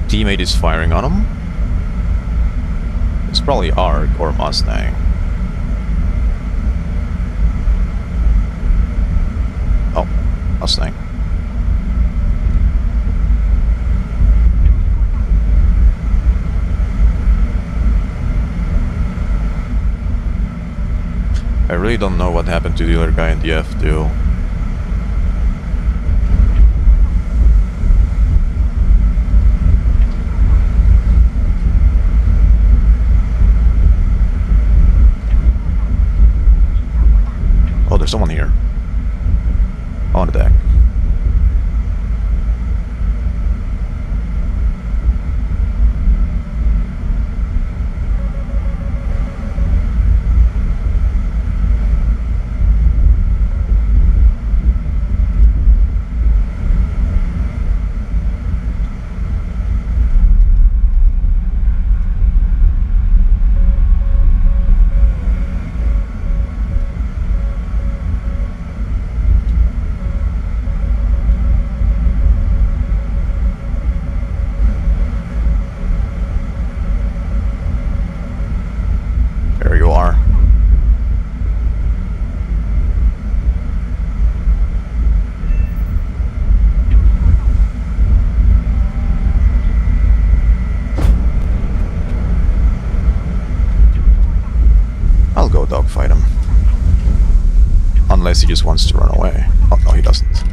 teammate is firing on him. It's probably ARC or Mustang. Oh, Mustang. I really don't know what happened to the other guy in the F2. Oh, there's someone here. On the deck. There you are. I'll go dogfight him. Unless he just wants to run away. Oh, no, he doesn't.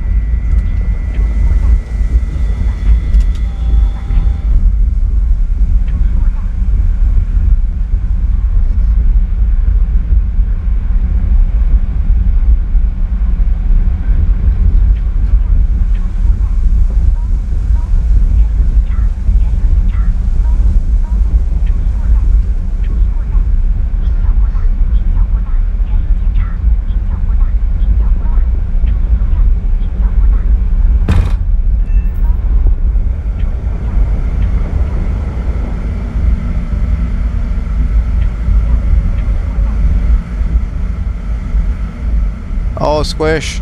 Oh, squish!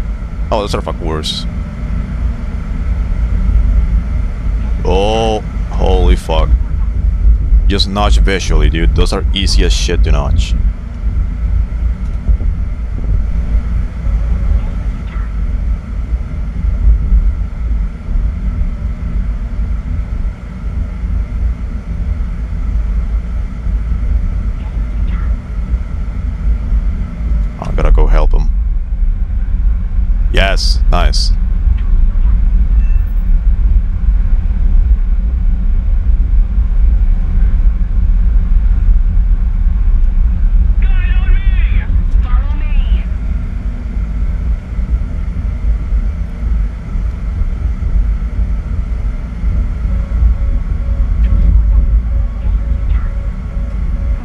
Oh, those are fuck worse. Oh, holy fuck. Just notch visually, dude. Those are easy as shit to notch. I gotta go help him. Yes, nice. Guide on me! Follow me!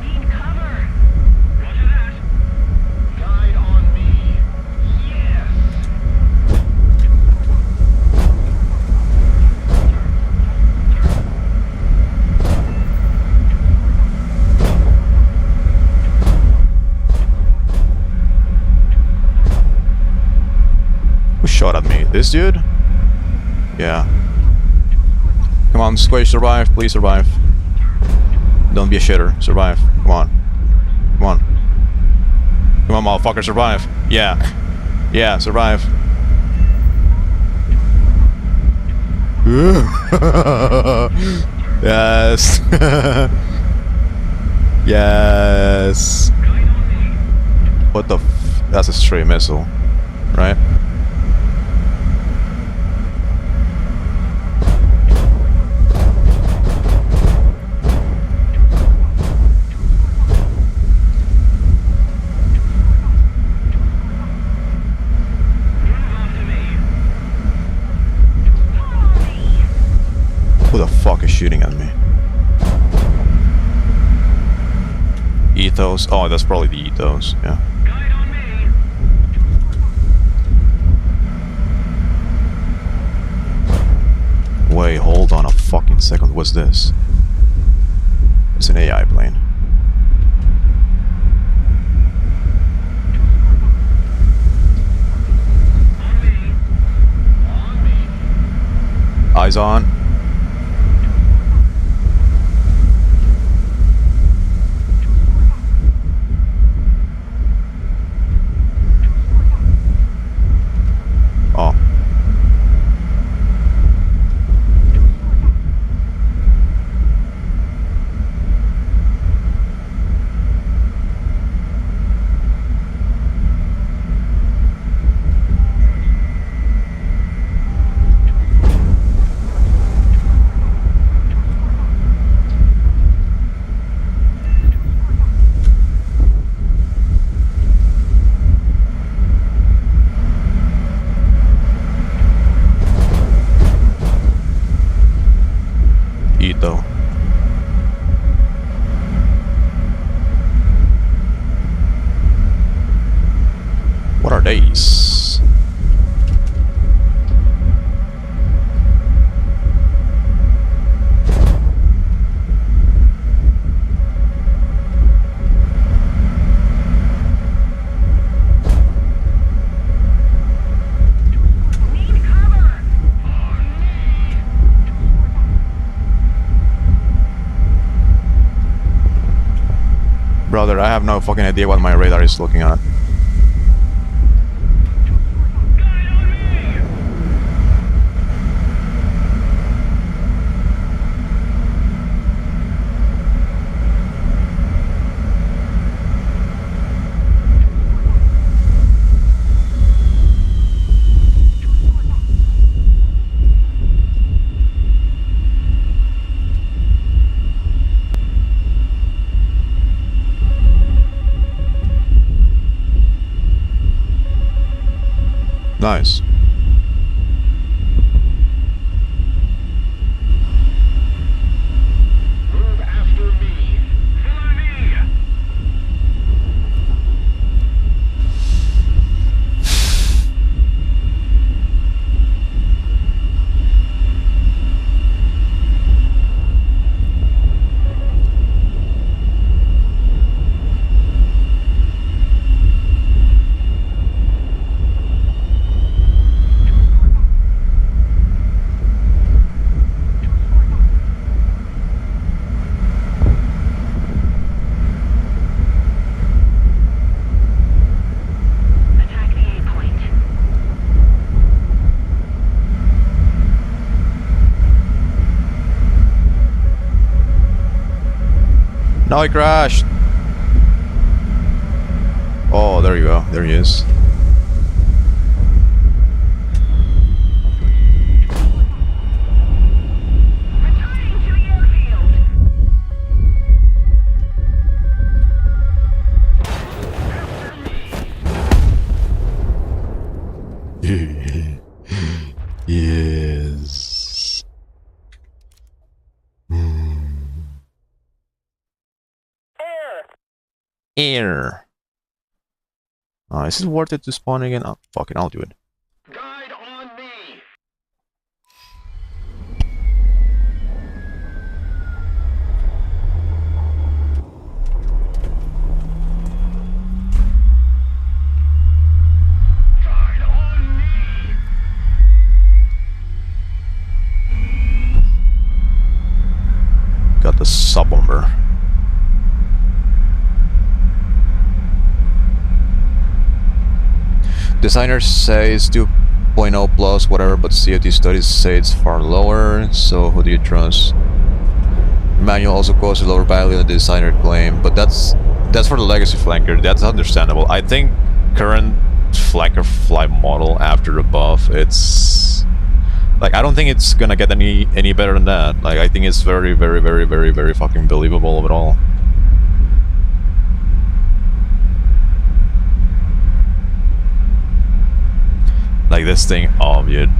Need cover! Roger that! Guide on me! Yes! Who shot at me? This dude? Yeah. Come on, Squish, survive. Please survive. Don't be a shitter. Survive. Come on. Come on. Come on, motherfucker, survive. Yeah. Yeah, survive. Yes. Yes. Guide on me! What the f... That's a stray missile. Right? Move after me! Follow me! Who the fuck is shooting at me? Ethos? Oh, that's probably the Ethos, yeah. Guide on me! Wait, hold on a fucking second, what's this? It's an AI plane. On me! On me! Eyes on. Nice. Need cover! Brother, I have no fucking idea what my radar is looking at. Guide on me! Nice. Move after me. Follow me! Attack the A point. No, I crashed. Oh, there you go. There he is. Returning to the airfield. After me. Yes. Air. Is it worth it to spawn again? Oh, fuck it, I'll do it. Guide on me. Guide on me. Got the sub bomber. Designer says 2.0 plus whatever, but COT studies say it's far lower, so who do you trust? Manual also quotes a lower value than the designer claim, but that's for the legacy flanker. That's understandable. I think current flanker fly model after the buff, it's like I don't think it's gonna get any better than that. Like I think it's very fucking believable of it all. Like this thing, oh dude.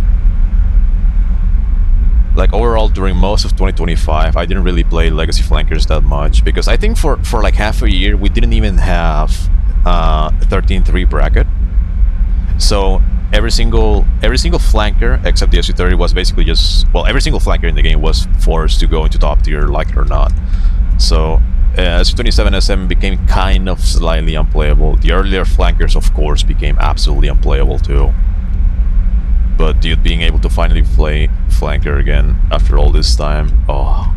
Like overall during most of 2025 I didn't really play legacy flankers that much because I think for like half a year we didn't even have 13-3 bracket. So every single flanker except the SU-30 was basically just, well, every single flanker in the game was forced to go into top tier, like it or not. So SU-27 SM became kind of slightly unplayable. The earlier flankers of course became absolutely unplayable too. But dude, being able to finally play flanker again after all this time, oh.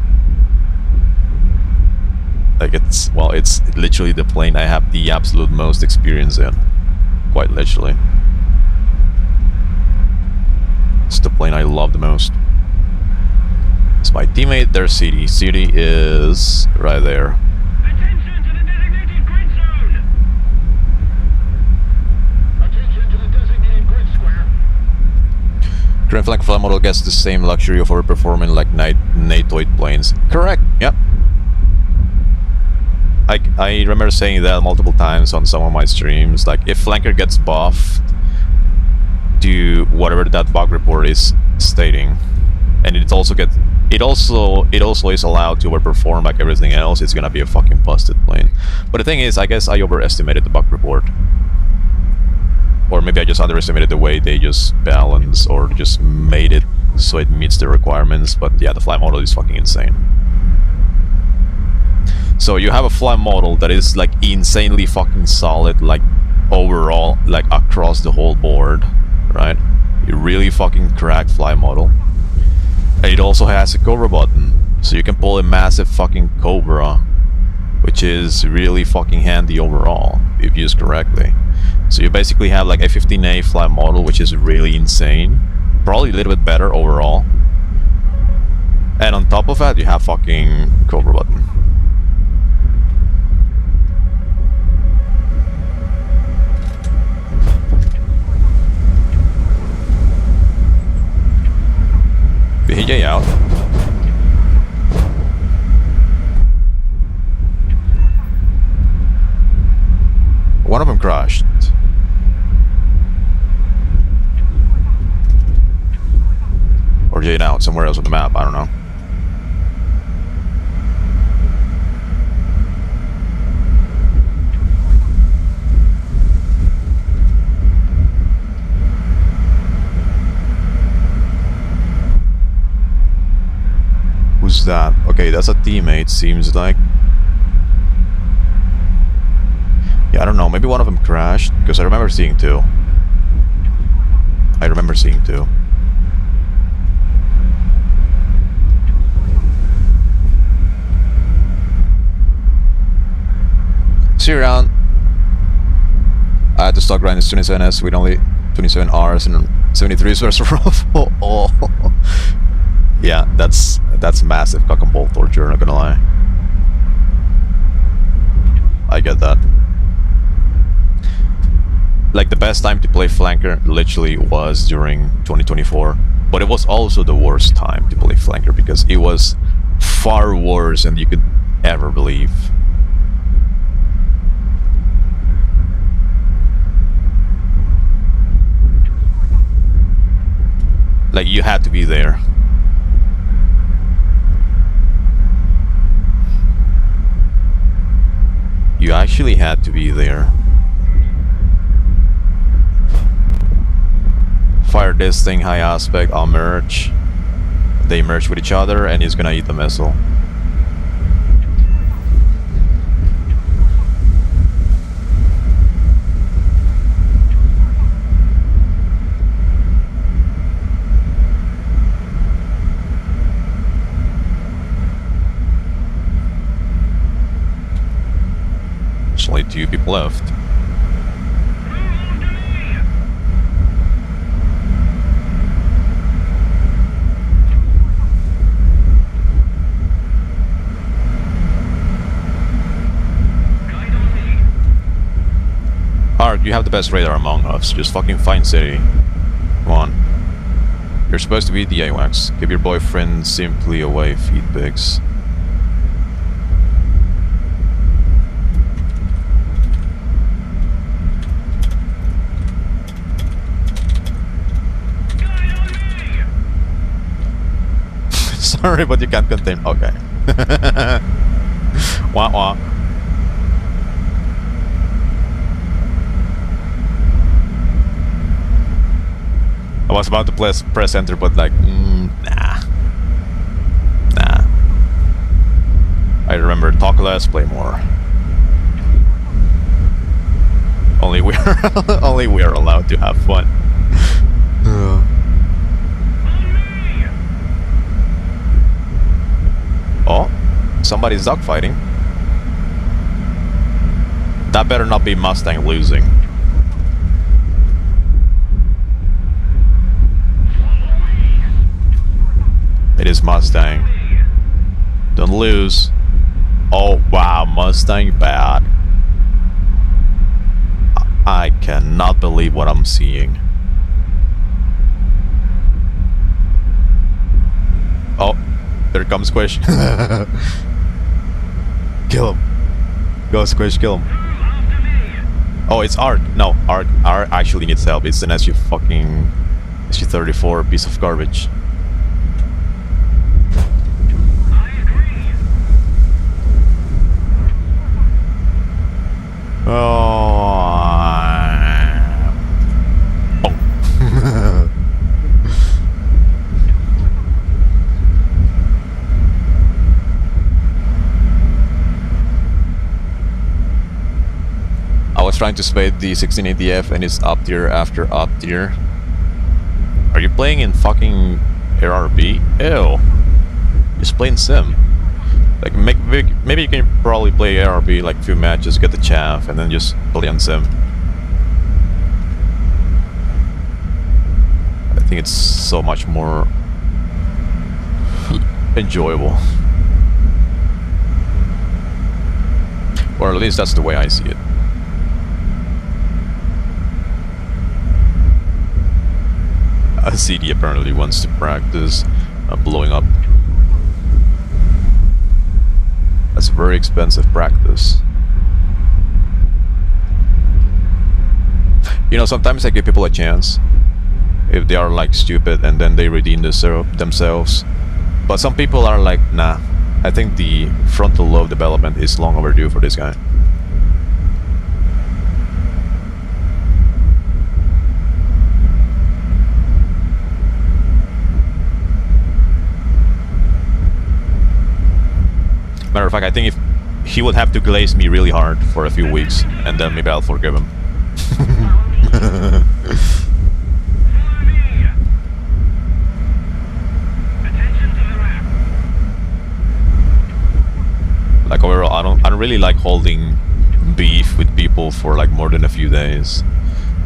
Like it's literally the plane I have the absolute most experience in. Quite literally. It's the plane I love the most. It's my teammate, their city. City is right there. Attention to the designated grid zone. Attention to the designated grid square. Current flank flight model gets the same luxury of overperforming like NATOid planes. Correct, yep. I remember saying that multiple times on some of my streams. Like, if flanker gets buffed to whatever that bug report is stating, and it also is allowed to overperform like everything else, it's gonna be a fucking busted plane. But the thing is, I guess I overestimated the bug report. Or maybe I just underestimated the way they just balance or just made it so it meets the requirements. But yeah, the flight model is fucking insane. So you have a flight model that is like insanely fucking solid, like overall, like across the whole board, right? You really fucking cracked flight model. And it also has a Cobra button, so you can pull a massive fucking Cobra, which is really fucking handy overall, if used correctly. So you basically have like a 15A flight model, which is really insane. Probably a little bit better overall. And on top of that, you have fucking Cobra button. VJ out. One of them crashed. Or Jade out somewhere else on the map, I don't know. Who's that? Okay, that's a teammate, seems like. Yeah, I don't know, maybe one of them crashed, because I remember seeing two. See you around. I had to start grinding 27S with only 27 Rs and 73s versus rough. Oh. Yeah, that's massive cock and ball torture, not gonna lie. I get that. Like, the best time to play flanker literally was during 2024, but it was also the worst time to play flanker because it was far worse than you could ever believe. Like, you had to be there. You actually had to be there. Fire this thing, high aspect, I'll merge. They merge with each other and he's gonna eat the missile. There's only 2 people left. Ark, you have the best radar among us. Just fucking find city. Come on. You're supposed to be the AWACS. Give your boyfriend simply away, feed pigs. Sorry, but you can't contain. Okay. Wah wah. I was about to press enter, but like, nah. I remember, talk less, play more. Only we're allowed to have fun. Oh, somebody's dogfighting. That better not be Mustang losing. It is Mustang. Don't lose. Oh wow, Mustang bad. I cannot believe what I'm seeing. Oh, there comes Squish. Kill him. Go Squish, kill him. Oh, it's Ark. No, Ark actually needs help. It's an SU-34 piece of garbage. Oh, trying to spade the 1680F and it's up tier after up tier. Are you playing in fucking ARB? Ew. Just playing sim. Like, maybe you can probably play ARB like a few matches, get the chaff, and then just play on sim. I think it's so much more enjoyable. Or at least that's the way I see it. CD apparently wants to practice blowing up. That's a very expensive practice. You know, sometimes I give people a chance if they are like stupid and then they redeem themselves. But some people are like, nah, I think the frontal lobe development is long overdue for this guy. Matter of fact, I think if he would have to glaze me really hard for a few weeks, and then maybe I'll forgive him. Follow me. Attention to the map. Like overall, I don't really like holding beef with people for like more than a few days.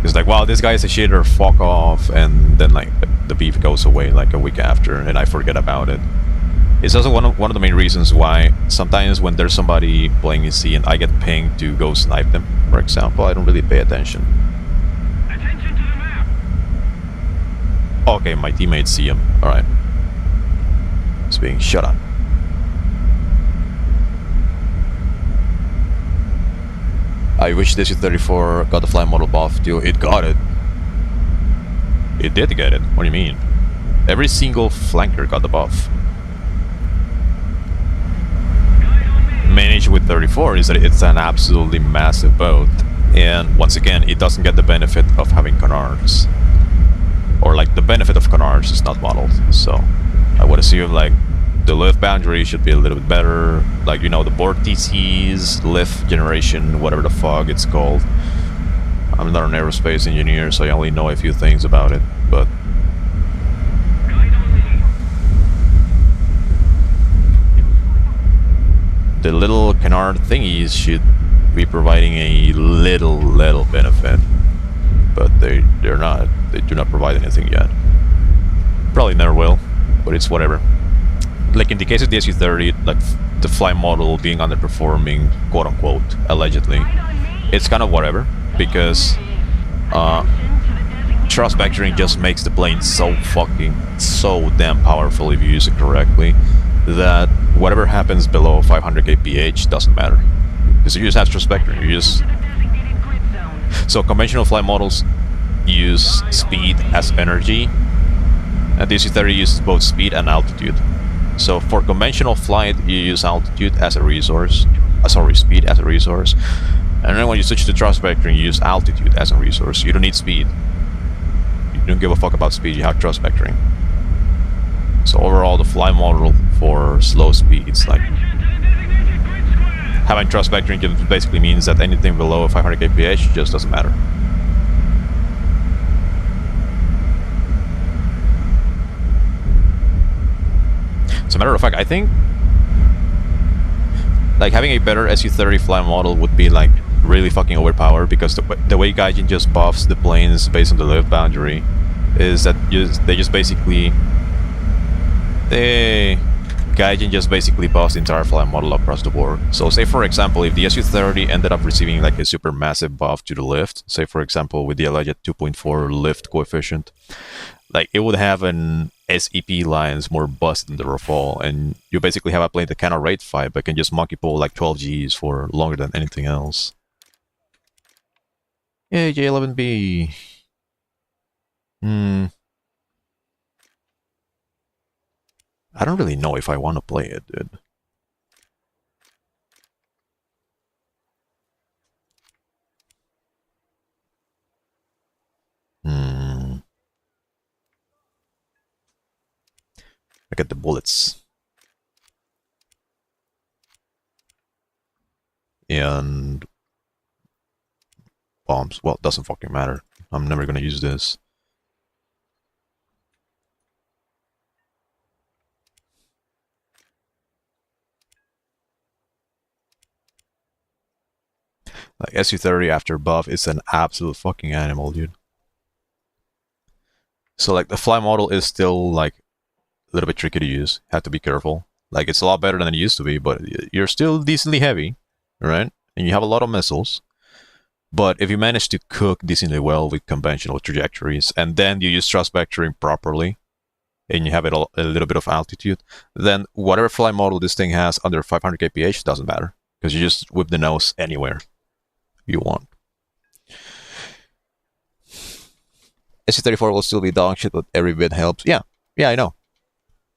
It's like, wow, this guy is a shitter, fuck off, and then like the beef goes away like a week after, and I forget about it. It's also one of the main reasons why sometimes when there's somebody playing EC and I get pinged to go snipe them, for example, I don't really pay attention. Attention to the map. Okay, my teammates see him. Alright. It's being shut up. I wish this U-34 got the fly model buff too. It got it. It did get it. What do you mean? Every single flanker got the buff. Managed with 34 is that it's an absolutely massive boat, and once again it doesn't get the benefit of having canards, or like the benefit of canards is not modeled. So I would assume like the lift boundary should be a little bit better, like, you know, the board TCs, lift generation, whatever the fuck it's called. I'm not an aerospace engineer, so I only know a few things about it, but the little canard thingies should be providing a little benefit, but they do not provide anything yet. Probably never will, but it's whatever. Like in the case of the SU-30, like the fly model being underperforming, quote unquote, allegedly, it's kind of whatever, because thrust vectoring just makes the plane so damn powerful if you use it correctly, that whatever happens below 500 kph doesn't matter, because you just have thrust vectoring. You just so conventional flight models use speed as energy, and the SU-30 uses both speed and altitude. So for conventional flight, you use altitude as a resource, speed as a resource, and then when you switch to thrust vectoring, you use altitude as a resource. You don't need speed. You don't give a fuck about speed. You have thrust vectoring. So overall, the fly model for slow speeds, like having thrust vectoring, just basically means that anything below 500 kph just doesn't matter. As a matter of fact, I think like having a better SU-30 fly model would be like really fucking overpowered, because the way Gaijin just buffs the planes based on the lift boundary is that Gaijin just basically buffs the entire fly model across the board. So say for example, if the SU-30 ended up receiving like a super massive buff to the lift, say for example with the alleged 2.4 lift coefficient, like it would have an SEP lines more bust than the Rafale, and you basically have a plane that cannot rate fight but can just monkey pull like 12 Gs for longer than anything else. Yeah, J-11B. I don't really know if I want to play it, dude. Look at the bullets. And bombs. Well, it doesn't fucking matter. I'm never gonna use this. Like SU-30 after buff is an absolute fucking animal, dude. So like the fly model is still like a little bit tricky to use. Have to be careful. Like it's a lot better than it used to be, but you're still decently heavy, right? And you have a lot of missiles. But if you manage to cook decently well with conventional trajectories, and then you use thrust vectoring properly, and you have it a little bit of altitude, then whatever fly model this thing has under 500 kph doesn't matter, because you just whip the nose anywhere you want. SC-34 will still be dog shit, but every bit helps. Yeah, I know.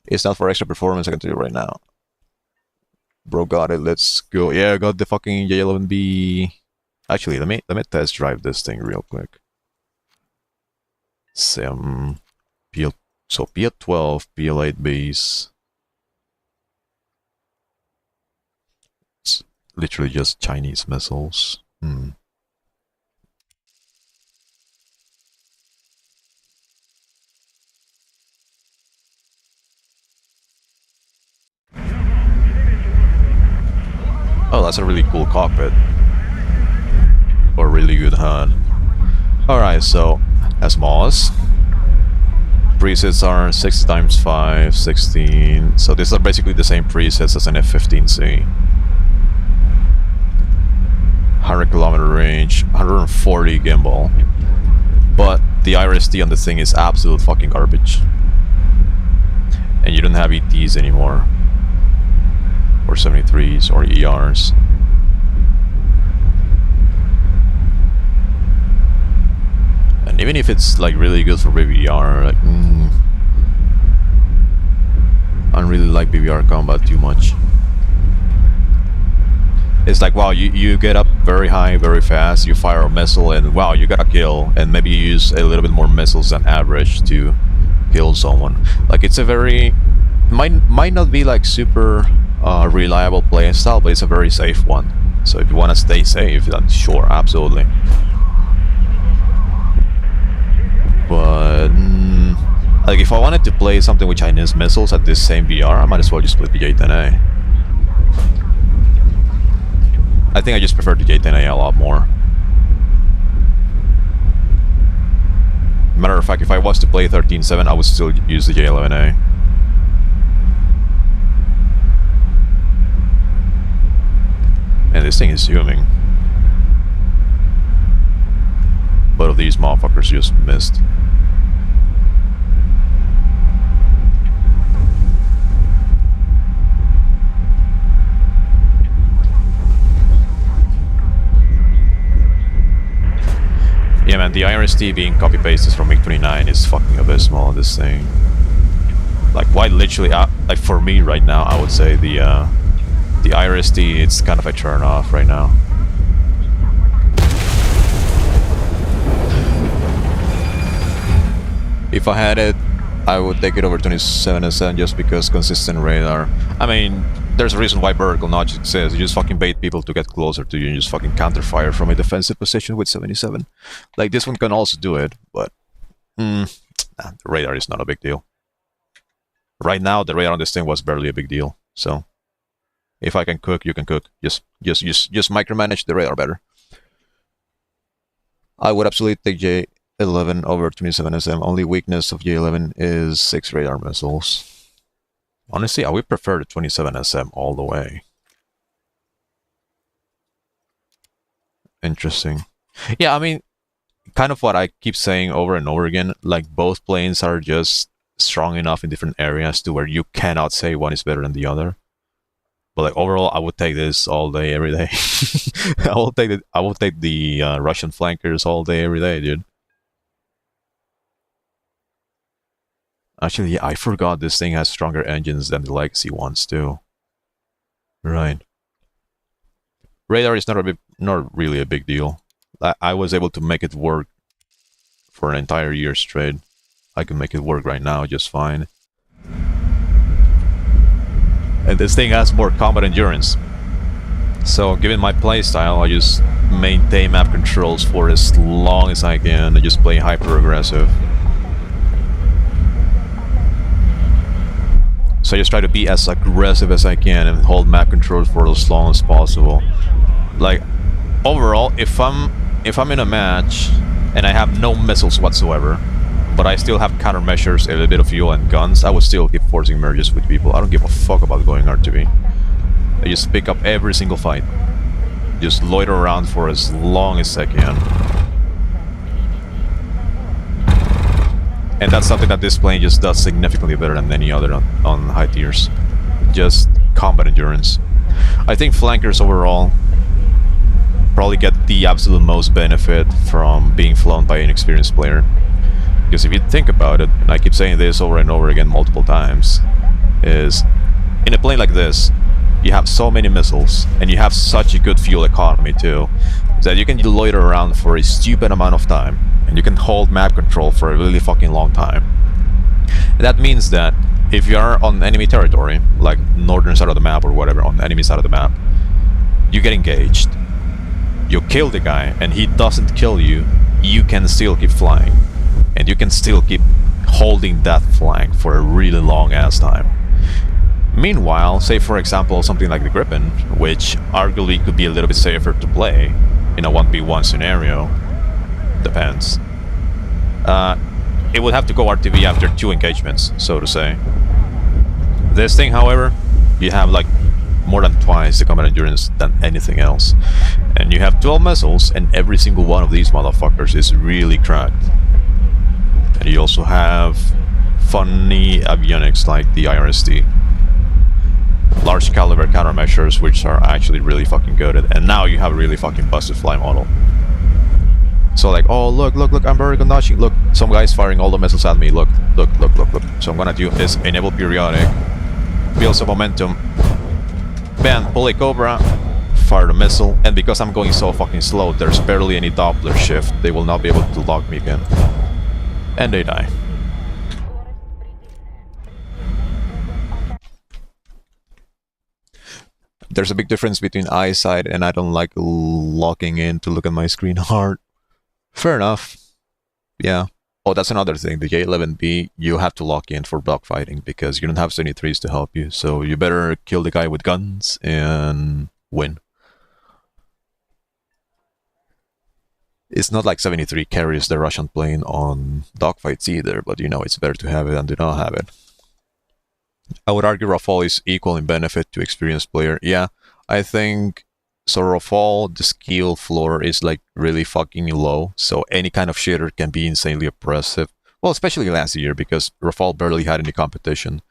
It's not for extra performance, I can tell you right now. Bro got it, let's go. Yeah, I got the fucking J-11B. Actually, let me test drive this thing real quick. So PL-12, PL-8 base. It's literally just Chinese missiles. Oh, that's a really cool cockpit. Or really good HUD. Alright, so as MOS, presets are 6x5, 16. So these are basically the same presets as an F-15C. 100 kilometer range, 140 gimbal. But the IRST on the thing is absolute fucking garbage. And you don't have ETs anymore. Or 73s or ERs. And even if it's like really good for BBR, like I don't really like BBR combat too much. It's like, wow, you get up very high very fast, you fire a missile and wow, you got a kill, and maybe you use a little bit more missiles than average to kill someone. Like it's a very might not be like super reliable play style, but it's a very safe one. So if you want to stay safe, then sure, absolutely. But like if I wanted to play something with Chinese missiles at this same VR, I might as well just play the J-10A. I think I just prefer the J-10A a lot more. Matter of fact, if I was to play 13.7, I would still use the J-11A. And this thing is zooming. Both of these motherfuckers just missed. Yeah man, the IRST being copy-pasted from MiG-29 is fucking abysmal on this thing. Like quite literally, like for me right now, I would say the IRST, it's kind of a turn off right now. If I had it, I would take it over 27SM just because consistent radar. I mean, there's a reason why vertical notch exists. You just fucking bait people to get closer to you and just fucking counterfire from a defensive position with 77. Like this one can also do it, but the radar is not a big deal. Right now, the radar on this thing was barely a big deal. So if I can cook, you can cook. Just micromanage the radar better. I would absolutely take J-11 over 27SM. Only weakness of J-11 is 6 radar missiles. Honestly, I would prefer the 27SM all the way. Interesting. Yeah, I mean, kind of what I keep saying over and over again, like both planes are just strong enough in different areas to where you cannot say one is better than the other. But like overall, I would take this all day, every day. I will take the Russian flankers all day, every day, dude. Actually, yeah, I forgot this thing has stronger engines than the legacy ones too. Right. Radar is not really a big deal. I was able to make it work for an entire year straight. I can make it work right now just fine. And this thing has more combat endurance. So given my playstyle, I just maintain map controls for as long as I can and just play hyper aggressive. So I just try to be as aggressive as I can and hold map controls for as long as possible. Like overall, if I'm in a match and I have no missiles whatsoever, but I still have countermeasures, a little bit of fuel and guns, I would still keep forcing merges with people. I don't give a fuck about going RTV. I just pick up every single fight. Just loiter around for as long as I can. And that's something that this plane just does significantly better than any other on high tiers. Just combat endurance. I think flankers overall probably get the absolute most benefit from being flown by an experienced player. Because if you think about it, and I keep saying this over and over again multiple times, is in a plane like this, you have so many missiles, and you have such a good fuel economy too, that you can loiter around for a stupid amount of time, and you can hold map control for a really fucking long time. And that means that if you are on enemy territory, like northern side of the map or whatever, on the enemy side of the map, you get engaged, you kill the guy, and he doesn't kill you, you can still keep flying. And you can still keep holding that flank for a really long ass time. Meanwhile, say for example something like the Gripen, which arguably could be a little bit safer to play in a 1v1 scenario, depends. It would have to go RTV after 2 engagements, so to say. This thing, however, you have like more than twice the combat endurance than anything else. And you have 12 missiles, and every single one of these motherfuckers is really cracked. And you also have funny avionics like the IRST. Large caliber countermeasures, which are actually really fucking good at, and now you have a really fucking busted fly model. So like, oh look, I'm very good notching. Look, some guy's firing all the missiles at me. Look. So I'm gonna do is enable periodic, build some momentum, bam, pull a Cobra, fire the missile, and because I'm going so fucking slow, there's barely any Doppler shift. They will not be able to lock me again. And they die. There's a big difference between eyesight, and I don't like locking in to look at my screen hard. Fair enough. Yeah. Oh, that's another thing. The J-11B, you have to lock in for dogfighting because you don't have 73s to help you. So you better kill the guy with guns and win. It's not like 73 carries the Russian plane on dogfights either, but you know, it's better to have it than to not have it. I would argue Rafale is equal in benefit to experienced player. Yeah, I think so. Rafale, the skill floor is like really fucking low, so any kind of shitter can be insanely oppressive. Well, especially last year because Rafale barely had any competition,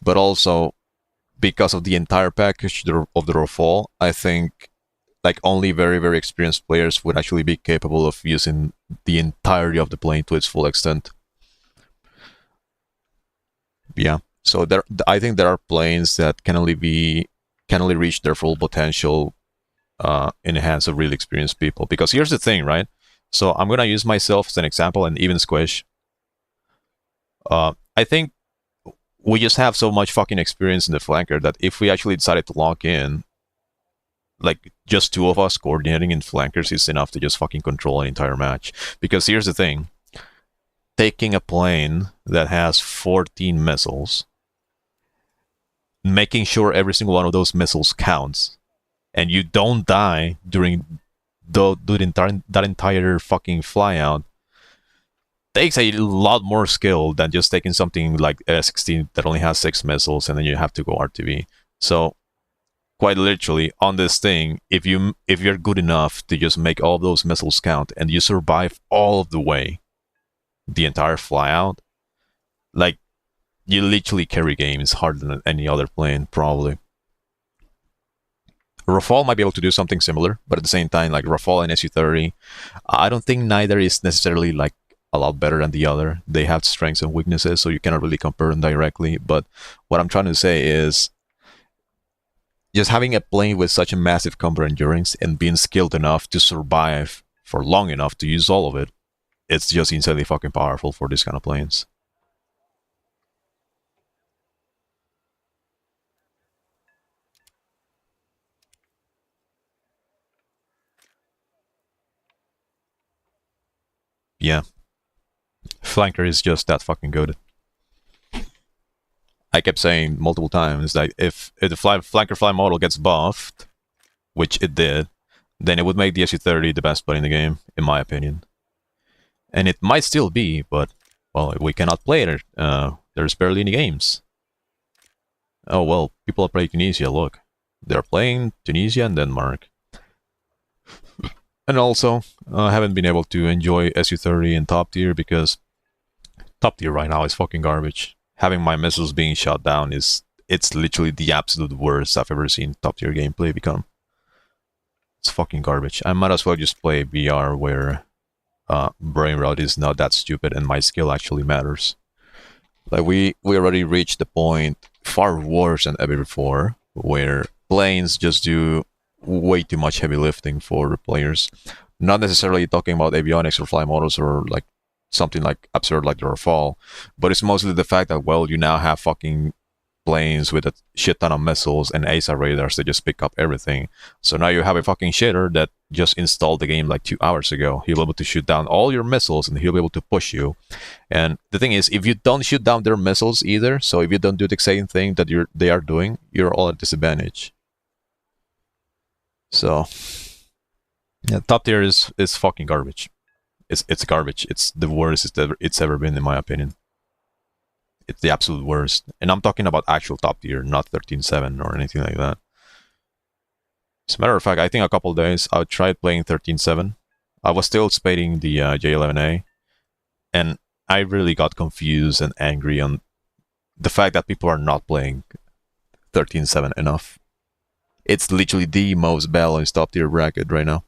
but also because of the entire package of the Rafale, I think like only very, very experienced players would actually be capable of using the entirety of the plane to its full extent. Yeah, so I think there are planes that can only reach their full potential in the hands of really experienced people. Because here's the thing, right? So I'm gonna use myself as an example, and even Squish. I think we just have so much fucking experience in the flanker that if we actually decided to lock in, like just 2 of us coordinating in flankers is enough to just fucking control an entire match. Because here's the thing, taking a plane that has 14 missiles, making sure every single one of those missiles counts, and you don't die during that entire fucking flyout, takes a lot more skill than just taking something like S16 that only has 6 missiles and then you have to go RTV. So quite literally on this thing, if you're good enough to just make all of those missiles count and you survive all of the way, the entire flyout, like you literally carry games harder than any other plane probably. Rafale might be able to do something similar, but at the same time, like Rafale and Su-30, I don't think neither is necessarily like a lot better than the other. They have strengths and weaknesses, so you cannot really compare them directly. But what I'm trying to say is, just having a plane with such a massive combat endurance and being skilled enough to survive for long enough to use all of it, it's just insanely fucking powerful for these kind of planes. yeah, flanker is just that fucking good. I kept saying multiple times that if the flanker fly model gets buffed, which it did, then it would make the SU-30 the best play in the game, in my opinion. And it might still be, but, well, we cannot play it. There's barely any games. Oh, well, people are playing Tunisia, look. They're playing Tunisia and Denmark. And also, I haven't been able to enjoy SU-30 in top tier because top tier right now is fucking garbage. Having my missiles being shot down it's literally the absolute worst I've ever seen top tier gameplay become. It's fucking garbage. I might as well just play VR where brain rot is not that stupid and my skill actually matters. Like we already reached the point far worse than ever before where planes just do way too much heavy lifting for the players. Not necessarily talking about avionics or fly models or like something like absurd like the Rafale, but it's mostly the fact that, well, you now have fucking planes with a shit ton of missiles and ASA radars that just pick up everything. So now you have a fucking shitter that just installed the game like 2 hours ago. He'll be able to shoot down all your missiles and he'll be able to push you. And the thing is, if you don't shoot down their missiles either, so if you don't do the same thing that they are doing, you're all at disadvantage. So yeah, top tier is fucking garbage. It's garbage. It's the worst it's ever been, in my opinion. It's the absolute worst. And I'm talking about actual top tier, not 13.7 or anything like that. As a matter of fact, I think a couple of days I tried playing 13.7. I was still spading the J-11A, and I really got confused and angry on the fact that people are not playing 13.7 enough. It's literally the most balanced top tier bracket right now.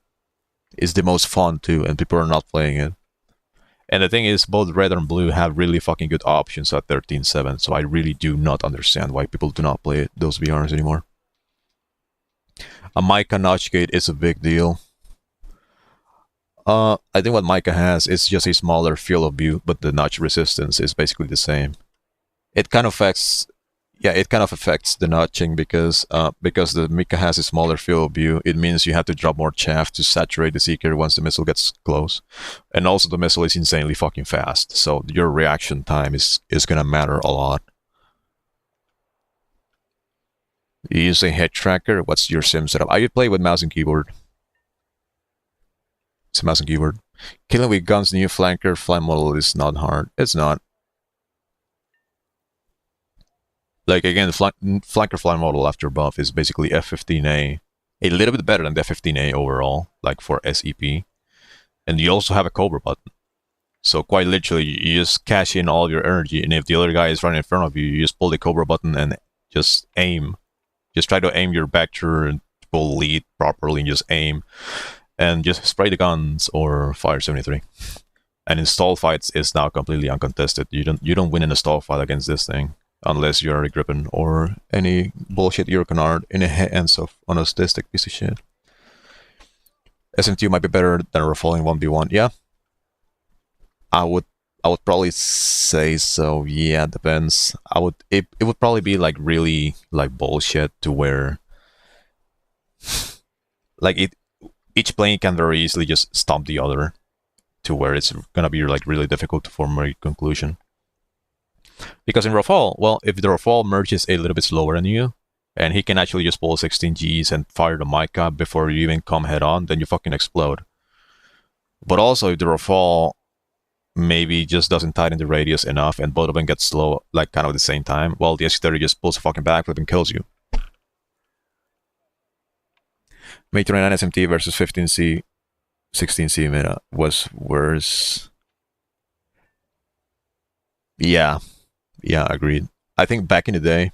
It's the most fun too, and people are not playing it. And the thing is, both red and blue have really fucking good options at 13.7, so I really do not understand why people do not play those VRs anymore. A Mica notch gate is a big deal. I think what Mica has is just a smaller field of view, but the notch resistance is basically the same. It kind of affects the notching because the Mica has a smaller field of view. It means you have to drop more chaff to saturate the seeker once the missile gets close, and also the missile is insanely fucking fast. So your reaction time is gonna matter a lot. You use a head tracker. What's your sim setup? I play with mouse and keyboard. It's a mouse and keyboard. Killing with guns, new flanker fly model is not hard. It's not. Like, again, the flanker fly model after buff is basically F-15A. A little bit better than the F-15A overall, like for SEP. And you also have a Cobra button. So quite literally, you just cash in all your energy, and if the other guy is running in front of you, you just pull the Cobra button and just aim. Just try to aim your vector and pull lead properly and just aim. And just spray the guns or fire 73. And in stall fights, it's now completely uncontested. You don't win in a stall fight against this thing. Unless you're a Gripen or any bullshit Eurocanard in the hands of an autistic piece of shit. SMT might be better than a Rafale in 1v1. Yeah. I would probably say so. Yeah, depends. It would probably be like really like bullshit to where like each plane can very easily just stomp the other to where it's gonna be like really difficult to form a conclusion. Because in Rafale, well, if the Rafale merges a little bit slower than you, and he can actually just pull 16 Gs and fire the Mica before you even come head on, then you fucking explode. But also, if the Rafale maybe just doesn't tighten the radius enough and both of them get slow, like kind of at the same time, well, the SU-30 just pulls a fucking backflip and kills you. Mate 29 SMT versus 15C, 16C meta was worse. Yeah, agreed. I think back in the day,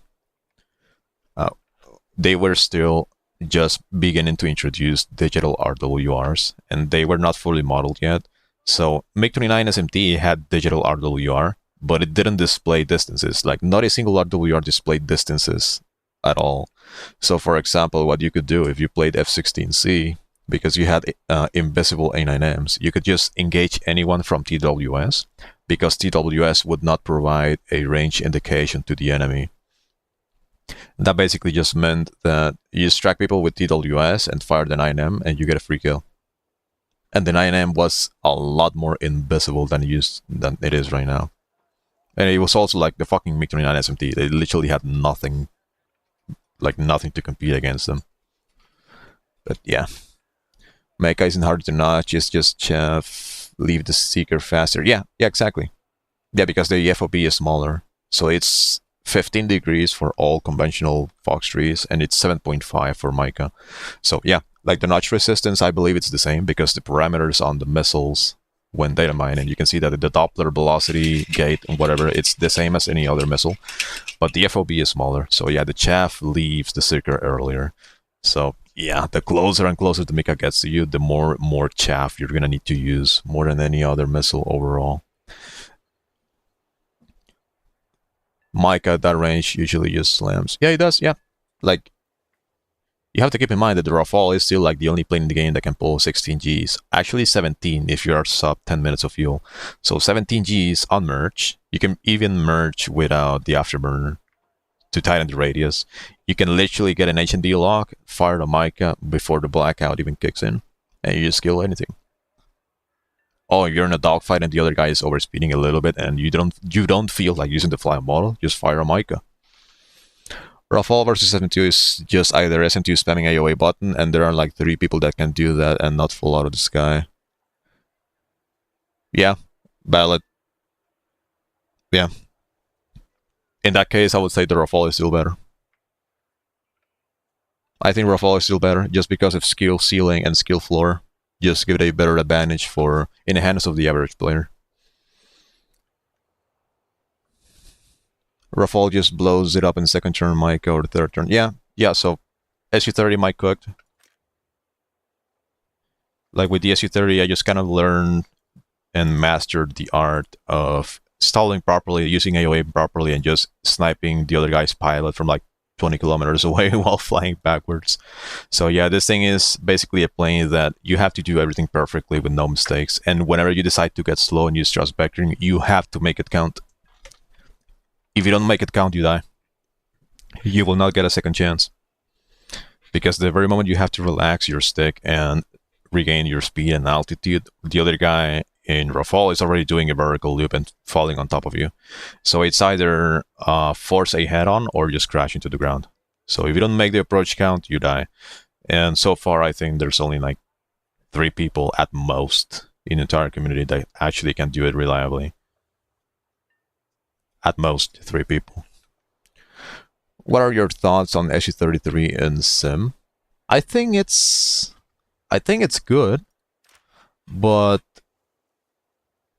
they were still just beginning to introduce digital RWRs, and they were not fully modeled yet. So MiG-29 SMT had digital RWR, but it didn't display distances. Like, not a single RWR displayed distances at all. So, for example, what you could do if you played F-16C, because you had invisible A9Ms, you could just engage anyone from TWS, because TWS would not provide a range indication to the enemy. That basically just meant that you distract people with TWS and fire the 9M and you get a free kill. And the 9M was a lot more invisible than it is right now. And it was also like the fucking MiG-29 SMT. They literally had nothing, like nothing to compete against them. But yeah, Mecha isn't hard to notch. It's just leave the seeker faster. Yeah, exactly. Yeah, because the FOB is smaller, so it's 15 degrees for all conventional Fox 3s, and it's 7.5 for Mica. So yeah, like the notch resistance, I believe it's the same because the parameters on the missiles when data mining, you can see that the Doppler velocity gate and whatever, it's the same as any other missile, but the FOB is smaller. So yeah, the chaff leaves the seeker earlier. So yeah, the closer and closer the Mica gets to you, the more chaff you're gonna need to use, more than any other missile overall. Mica at that range usually just slams. Yeah, it does, yeah. Like, you have to keep in mind that the Rafale is still like the only plane in the game that can pull 16 Gs. Actually 17 if you are sub 10 minutes of fuel. So 17 Gs on merge. You can even merge without the afterburner to tighten the radius. You can literally get an HND lock, fire the Mica before the blackout even kicks in, and you just kill anything. Oh, you're in a dogfight and the other guy is overspeeding a little bit and you don't feel like using the fly model, just fire a Mica. Rafale versus SM2 is just either SM2 spamming AOA button, and there are like 3 people that can do that and not fall out of the sky. Yeah, ballot. Yeah. In that case, I would say the Rafale is still better. I think Rafale is still better just because of skill ceiling and skill floor. Just give it a better advantage in the hands of the average player. Rafale just blows it up in second turn Mica or the third turn. Yeah, so SU-30 might cooked. Like with the SU-30, I just kind of learned and mastered the art of stalling properly, using AOA properly, and just sniping the other guy's pilot from like 20 kilometers away while flying backwards. So yeah, this thing is basically a plane that you have to do everything perfectly with no mistakes, and whenever you decide to get slow and use thrust vectoring, you have to make it count. If you don't make it count, you die. You will not get a second chance. Because the very moment you have to relax your stick and regain your speed and altitude, the other guy in Rafale is already doing a vertical loop and falling on top of you. So it's either force a head-on or just crash into the ground. So if you don't make the approach count, you die. And so far, I think there's only like 3 people at most in the entire community that actually can do it reliably. At most 3 people. What are your thoughts on SU-33 in Sim? I think it's good, but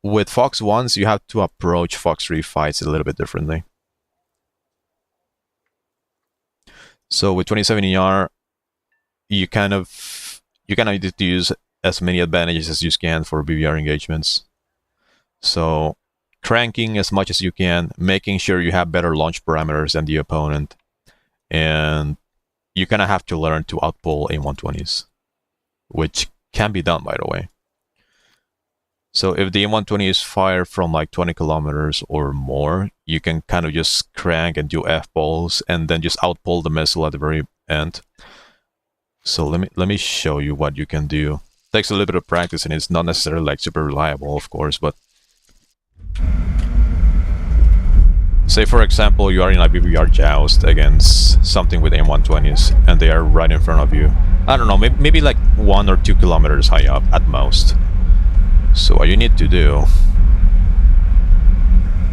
with Fox 1s, you have to approach Fox 3 fights a little bit differently. So with 27ER, you kind of need to use as many advantages as you can for BBR engagements. So cranking as much as you can, making sure you have better launch parameters than the opponent, and you kind of have to learn to outpull AIM-120s, which can be done, by the way. So if the AIM-120s fire from like 20 kilometers or more, you can kind of just crank and do F-balls and then just outpull the missile at the very end. So let me show you what you can do. It takes a little bit of practice and it's not necessarily like super reliable, of course, but say for example you are in a BBR joust against something with AIM-120s and they are right in front of you. I don't know, maybe like 1 or 2 kilometers high up at most. So what you need to do,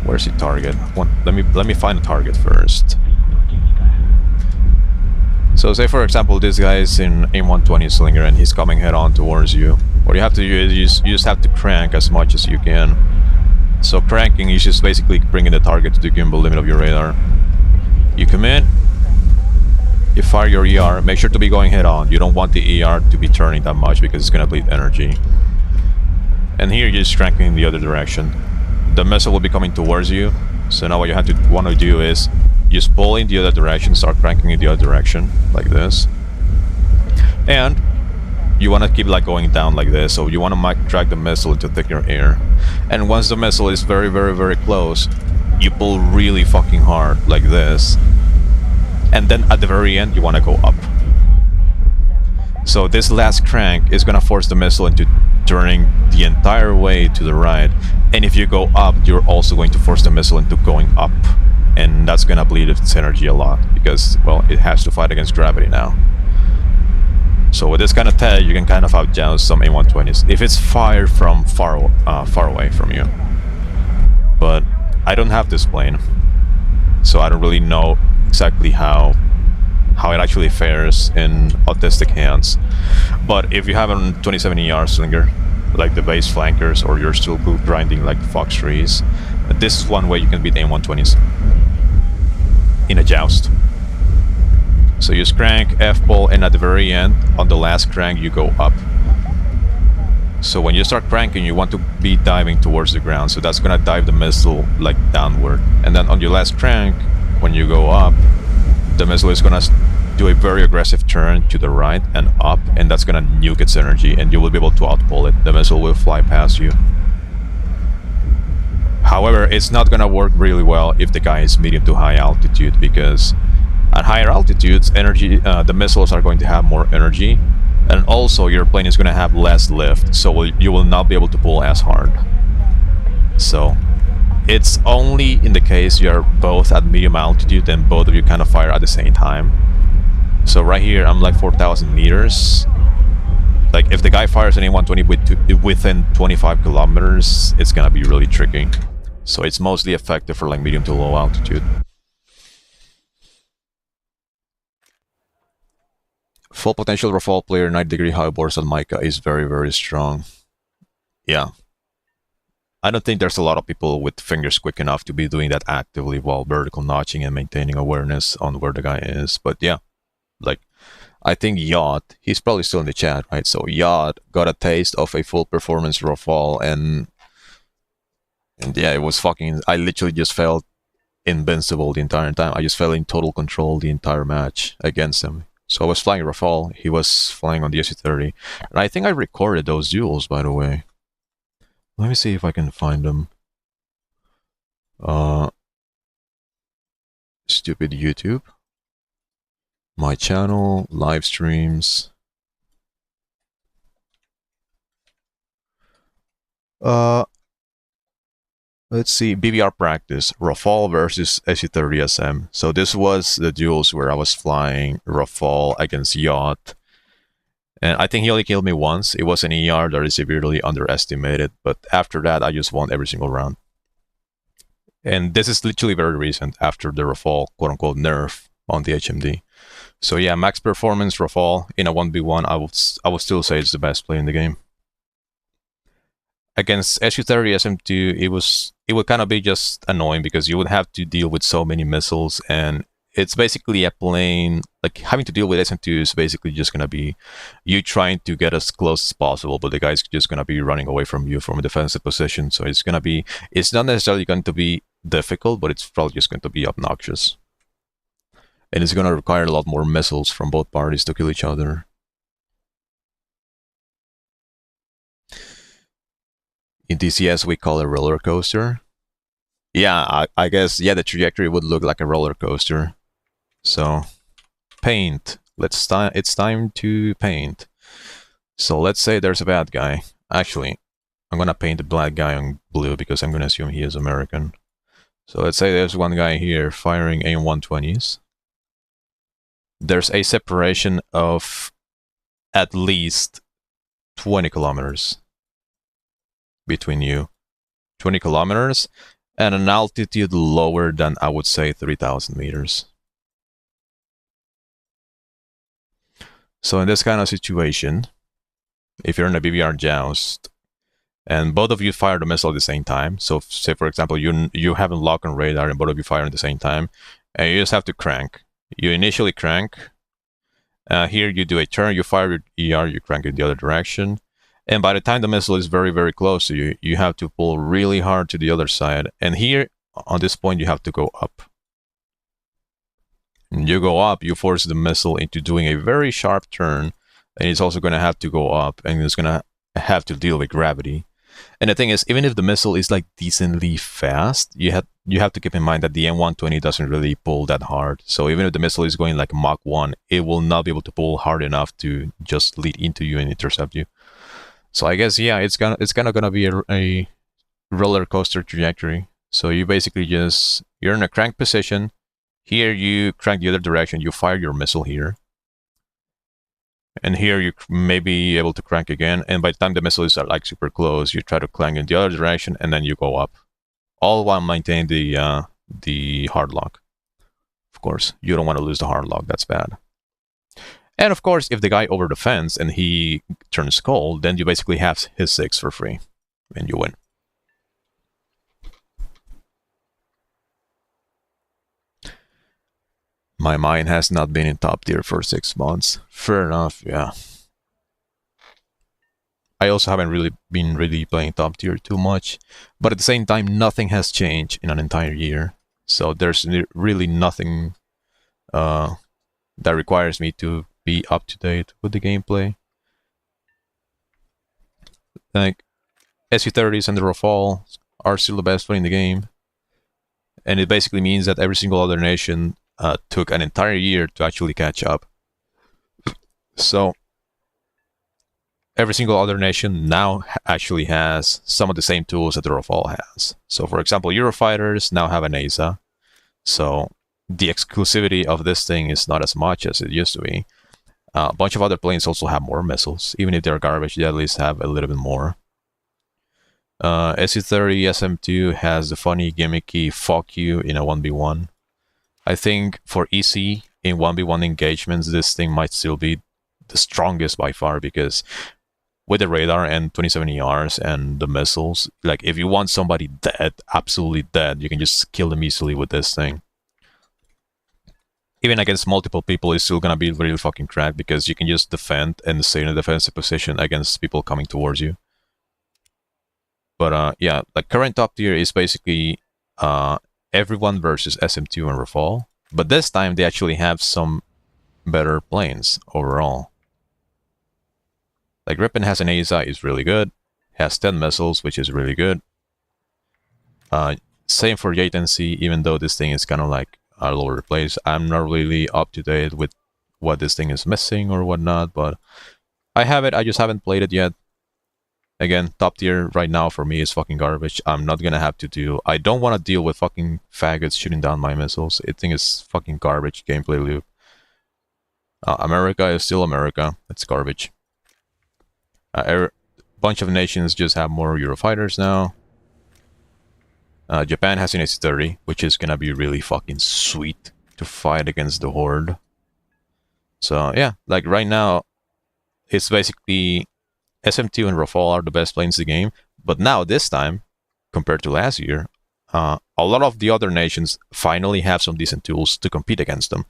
where's the target? Let me find a target first. So say for example this guy is in AIM-120 slinger and he's coming head on towards you. What you have to do is you just have to crank as much as you can. So cranking is just basically bringing the target to the gimbal limit of your radar. You come in, you fire your ER, make sure to be going head on. You don't want the ER to be turning that much because it's gonna bleed energy. And here you're just cranking in the other direction. The missile will be coming towards you. So now what you want to do is just pull in the other direction, start cranking in the other direction, like this. And you want to keep like going down like this, so you want to drag the missile into thicker air. And once the missile is very, very, very close, you pull really fucking hard like this. And then at the very end, you want to go up. So this last crank is going to force the missile into turning the entire way to the right, and if you go up, you're also going to force the missile into going up, and that's gonna bleed its energy a lot because, well, it has to fight against gravity now. So with this kind of tech, you can kind of outjoust some A120s if it's fired from far away from you. But I don't have this plane, so I don't really know exactly how it actually fares in autistic hands. But if you have a 27ER slinger, like the base flankers, or you're still grinding like Fox trees, this is one way you can beat A120s in a joust. So you crank F-pole, and at the very end, on the last crank, you go up. So when you start cranking, you want to be diving towards the ground, so that's gonna dive the missile like downward. And then on your last crank, when you go up, the missile is gonna do a very aggressive turn to the right and up, and that's gonna nuke its energy, and you will be able to outpull it. The missile will fly past you. However, it's not gonna work really well if the guy is medium to high altitude, because at higher altitudes, the missiles are going to have more energy, and also your plane is going to have less lift, so you will not be able to pull as hard. So it's only in the case you are both at medium altitude and both of you kind of fire at the same time. So right here, I'm like 4,000 meters. Like if the guy fires an A120 within 25 kilometers, it's going to be really tricky. So it's mostly effective for like medium to low altitude. Full potential Rafale player, 90-degree high bores on Mica is very, very strong. Yeah. I don't think there's a lot of people with fingers quick enough to be doing that actively while vertical notching and maintaining awareness on where the guy is. But yeah, like, I think Yacht, he's probably still in the chat, right? So Yacht got a taste of a full performance Rafale, and yeah, it was fucking, I literally just felt invincible the entire time. I just felt in total control the entire match against him. So I was flying Rafale, he was flying on the SU-30, and I think I recorded those duels, by the way. Let me see if I can find them. Stupid YouTube. My channel, live streams. Let's see, BBR practice, Rafale versus SU-30 SM. So this was the duels where I was flying Rafale against Yacht. And I think he only killed me once. It was an ER that is severely underestimated, but after that, I just won every single round. And this is literally very recent after the Rafale quote-unquote nerf on the HMD. So yeah, max performance Rafale in a 1v1, I would still say it's the best play in the game. Against SU-30 SM2, it would kind of be just annoying because you would have to deal with so many missiles, and it's basically a plane, like having to deal with SM2 is basically just going to be you trying to get as close as possible, but the guy's just going to be running away from you from a defensive position. So it's not necessarily going to be difficult, but it's probably just going to be obnoxious. And it's going to require a lot more missiles from both parties to kill each other. In DCS, we call it a roller coaster. Yeah, I guess, yeah, the trajectory would look like a roller coaster. So, paint. It's time to paint. So let's say there's a bad guy. Actually, I'm gonna paint the black guy on blue because I'm gonna assume he is American. So let's say there's one guy here firing A120s. There's a separation of at least 20 kilometers between you. 20 kilometers and an altitude lower than, I would say, 3,000 meters. So in this kind of situation, if you're in a BBR joust and both of you fire the missile at the same time, so say for example you haven't locked on radar and both of you fire at the same time, and you just have to crank. You initially crank. Here you do a turn, you fire your ER, you crank in the other direction. And by the time the missile is very, very close to you, you have to pull really hard to the other side. And here, on this point, you have to go up. And you go up, you force the missile into doing a very sharp turn, and it's also going to have to go up, and it's going to have to deal with gravity. And the thing is, even if the missile is like decently fast, you have to keep in mind that the M120 doesn't really pull that hard. So even if the missile is going like Mach 1, it will not be able to pull hard enough to just lead into you and intercept you. So I guess yeah, it's gonna be a roller coaster trajectory. So you basically you're in a crank position. Here you crank the other direction. You fire your missile here, and here you may be able to crank again. And by the time the missile is like super close, you try to crank in the other direction, and then you go up, all while maintaining the hard lock. Of course, you don't want to lose the hard lock. That's bad. And of course, if the guy over the fence and he turns cold, then you basically have his 6 for free, and you win. My mind has not been in top tier for 6 months. Fair enough, yeah. I also haven't really been playing top tier too much, but at the same time, nothing has changed in an entire year. So there's really nothing that requires me to be up to date with the gameplay. Like SU-30s and the Rafale are still the best play in the game, and it basically means that every single other nation took an entire year to actually catch up. So every single other nation now actually has some of the same tools that the Rafale has. So for example, Eurofighters now have an ASA. So the exclusivity of this thing is not as much as it used to be. A bunch of other planes also have more missiles. Even if they're garbage, they at least have a little bit more. SU-30 SM2 has the funny gimmicky fuck you in a 1v1. I think for EC in 1v1 engagements, this thing might still be the strongest by far, because with the radar and 27ERs and the missiles, like if you want somebody dead, absolutely dead, you can just kill them easily with this thing. Even against multiple people, it's still gonna be really fucking cracked, because you can just defend and stay in a defensive position against people coming towards you. But yeah, like current top tier is basically everyone versus SM2 and Rafale. But this time they actually have some better planes overall. Like Ripon has an ASI, is really good. Has 10 missiles, which is really good. Same for J-11A, even though this thing is kind of like all over the place. I'm not really up to date with what this thing is missing or whatnot, but I have it. I just haven't played it yet. Again, top tier right now for me is fucking garbage. I'm not gonna have to do... I don't want to deal with fucking faggots shooting down my missiles. I think it's fucking garbage gameplay loop. America is still America. It's garbage. A bunch of nations just have more Eurofighters now. Japan has an AC-30, which is gonna be really fucking sweet to fight against the Horde. So yeah, like right now, it's basically SM2 and Rafale are the best planes in the game. But now, this time, compared to last year, a lot of the other nations finally have some decent tools to compete against them.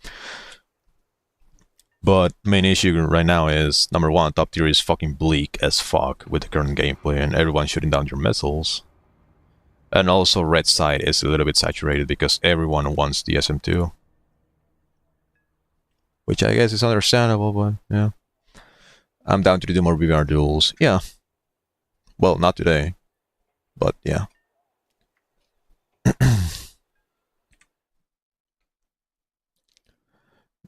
But main issue right now is, number one, top tier is fucking bleak as fuck with the current gameplay and everyone shooting down your missiles. And also red side is a little bit saturated because everyone wants the SM2. Which I guess is understandable, but yeah. I'm down to do more BBR duels. Yeah. Well, not today. But yeah.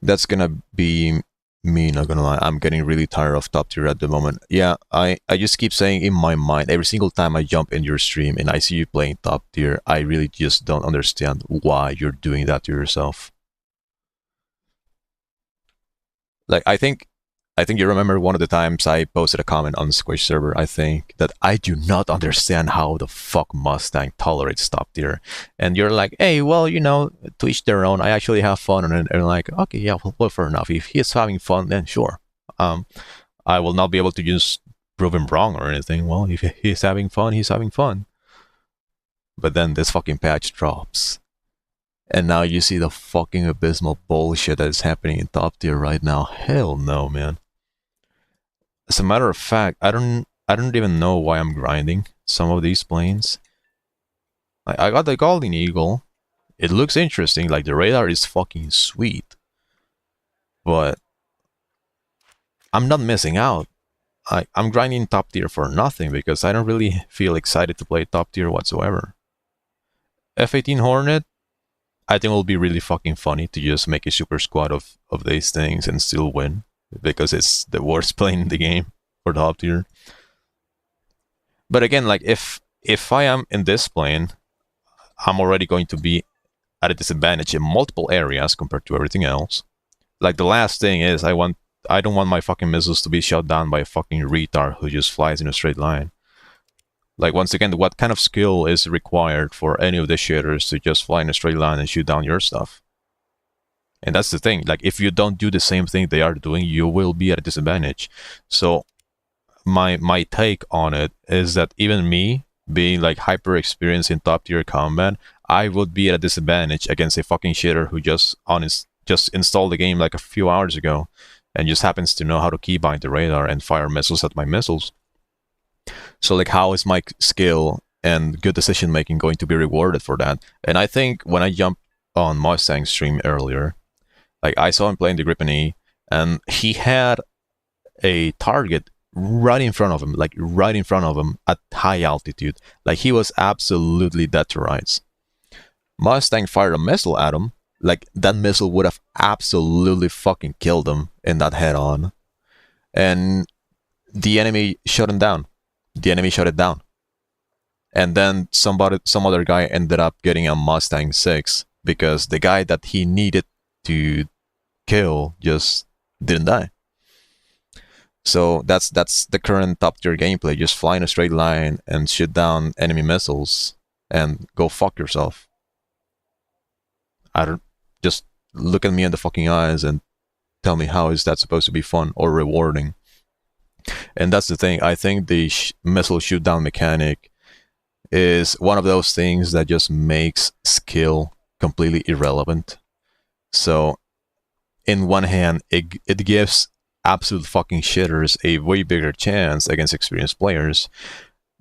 That's gonna be me, not gonna lie. I'm getting really tired of top tier at the moment. Yeah, I just keep saying in my mind, every single time I jump in your stream and I see you playing top tier, I really just don't understand why you're doing that to yourself. Like, I think you remember one of the times I posted a comment on the Squish server, I think, that I do not understand how the fuck Mustang tolerates top tier. And you're like, hey, well, you know, to each their own, I actually have fun. And I'm like, okay, yeah, well, fair enough. If he's having fun, then sure. I will not be able to just prove him wrong or anything. Well, if he's having fun, he's having fun. But then this fucking patch drops. And now you see the fucking abysmal bullshit that is happening in top tier right now. Hell no, man. As a matter of fact, I don't even know why I'm grinding some of these planes. I got the Golden Eagle. It looks interesting, like the radar is fucking sweet. But I'm not missing out. I'm grinding top tier for nothing because I don't really feel excited to play top tier whatsoever. F-18 Hornet, I think it will be really fucking funny to just make a super squad of these things and still win. Because it's the worst plane in the game for top tier. But again, like if I am in this plane, I'm already going to be at a disadvantage in multiple areas compared to everything else. Like the last thing is I don't want my fucking missiles to be shot down by a fucking retard who just flies in a straight line. Like once again, what kind of skill is required for any of the shooters to just fly in a straight line and shoot down your stuff? And that's the thing. Like if you don't do the same thing they are doing, you will be at a disadvantage. So my take on it is that even me being like hyper experienced in top tier combat, I would be at a disadvantage against a fucking shitter who just installed the game like a few hours ago and just happens to know how to keybind the radar and fire missiles at my missiles. So like how is my skill and good decision making going to be rewarded for that? And I think when I jumped on Mustang's stream earlier, like I saw him playing the Gripen E, and he had a target right in front of him, like right in front of him at high altitude. Like he was absolutely dead to rights. Mustang fired a missile at him. Like that missile would have absolutely fucking killed him in that head on. And the enemy shut him down. The enemy shut it down. And then some other guy ended up getting a Mustang 6 because the guy that he needed to kill just didn't die. So that's the current top tier gameplay. Just fly in a straight line and shoot down enemy missiles and go fuck yourself. I don't just look at me in the fucking eyes and tell me how is that supposed to be fun or rewarding. And that's the thing. I think the missile shoot down mechanic is one of those things that just makes skill completely irrelevant. So in one hand, it gives absolute fucking shitters a way bigger chance against experienced players.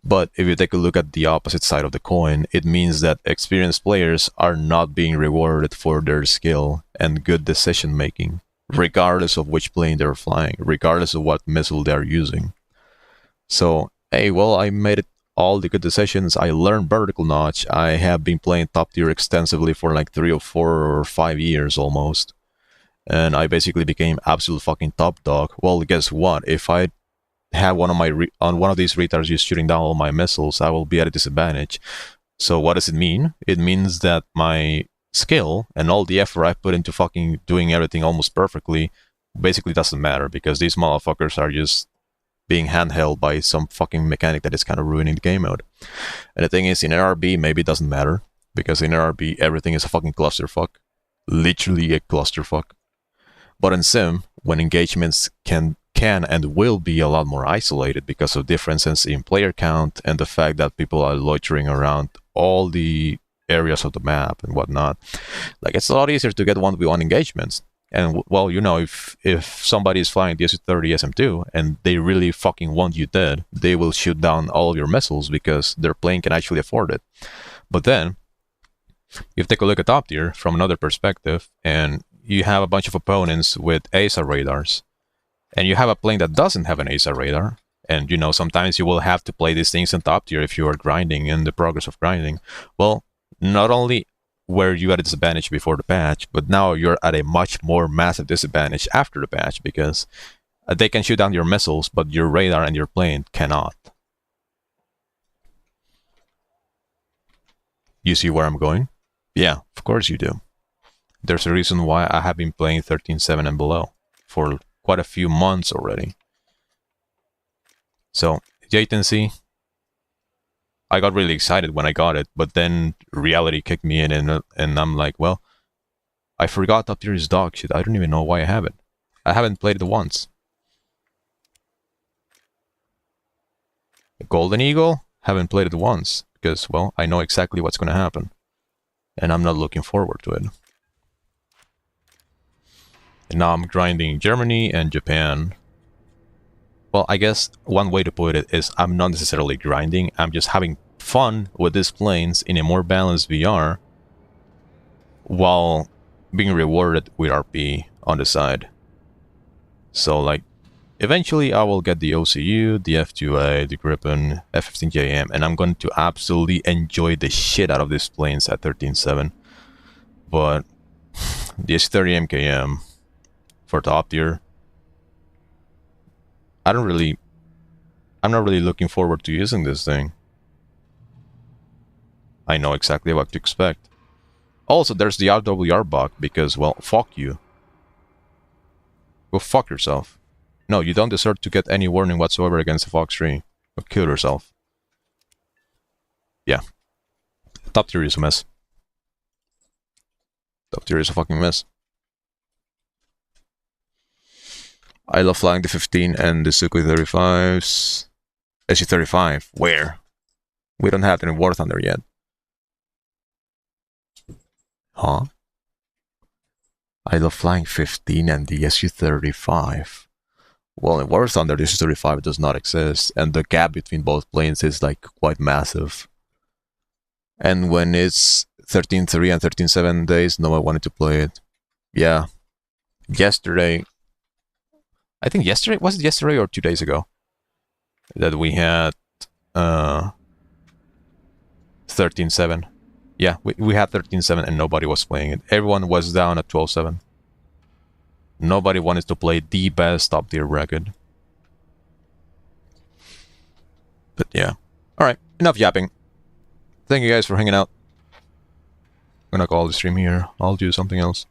But if you take a look at the opposite side of the coin, it means that experienced players are not being rewarded for their skill and good decision making, regardless of which plane they're flying, regardless of what missile they're using. So, hey, well, I made it all the good decisions. I learned vertical notch. I have been playing top tier extensively for like 3 or 4 or 5 years almost. And I basically became absolute fucking top dog. Well, guess what? If I have one of these retards just shooting down all my missiles, I will be at a disadvantage. So what does it mean? It means that my skill and all the effort I put into fucking doing everything almost perfectly basically doesn't matter, because these motherfuckers are just being handheld by some fucking mechanic that is kind of ruining the game mode. And the thing is, in NRB, maybe it doesn't matter, because in NRB, everything is a fucking clusterfuck. Literally a clusterfuck. But in Sim, when engagements can and will be a lot more isolated because of differences in player count and the fact that people are loitering around all the areas of the map and whatnot, like it's a lot easier to get 1v1 engagements. And well, you know, if somebody is flying the SU-30 SM2 and they really fucking want you dead, they will shoot down all of your missiles because their plane can actually afford it. But then, you take a look at top tier from another perspective, and you have a bunch of opponents with ASA radars, and you have a plane that doesn't have an ASA radar. And you know, sometimes you will have to play these things in top tier if you are grinding in the progress of grinding. Well, not only were you at a disadvantage before the patch, but now you're at a much more massive disadvantage after the patch, because they can shoot down your missiles, but your radar and your plane cannot. You see where I'm going? Yeah, of course you do. There's a reason why I have been playing 13.7 and below for quite a few months already. So, J-11A, I got really excited when I got it, but then reality kicked me in, and I'm like, well, I forgot top tier is dog shit. I don't even know why I have it. I haven't played it once. Golden Eagle, haven't played it once, because, well, I know exactly what's going to happen. And I'm not looking forward to it. And now I'm grinding Germany and Japan. Well, I guess one way to put it is I'm not necessarily grinding, I'm just having fun with these planes in a more balanced VR while being rewarded with RP on the side. So like, eventually I will get the OCU, the F2A, the Gripen, F-15JM, and I'm going to absolutely enjoy the shit out of these planes at 13.7. But the S30 MKM for top tier, I don't really I'm not really looking forward to using this thing. I know exactly what to expect. Also, there's the RWR bug because, well, fuck you. Go fuck yourself. No, you don't deserve to get any warning whatsoever against the Fox 3. Go kill yourself. Yeah. Top tier is a mess. Top tier is a fucking mess. I love flying the 15 and the Sukhoi 35s. SU-35. Where? We don't have any War Thunder yet. Huh? I love flying 15 and the SU-35. Well, in War Thunder, the SU-35 does not exist, and the gap between both planes is like quite massive. And when it's 13.3 and 13.7 days, no one wanted to play it. Yeah. Yesterday, I think yesterday, was it yesterday or 2 days ago? That we had 13.7. Yeah, we had 13.7 and nobody was playing it. Everyone was down at 12.7. Nobody wanted to play the best top tier record. But yeah. Alright, enough yapping. Thank you guys for hanging out. I'm gonna call the stream here. I'll do something else.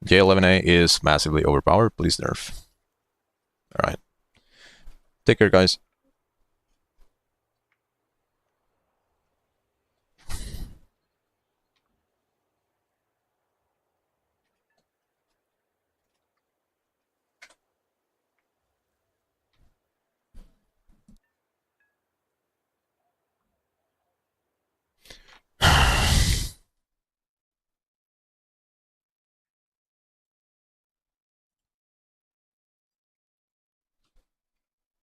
J-11A is massively overpowered. Please nerf. Alright. Take care, guys.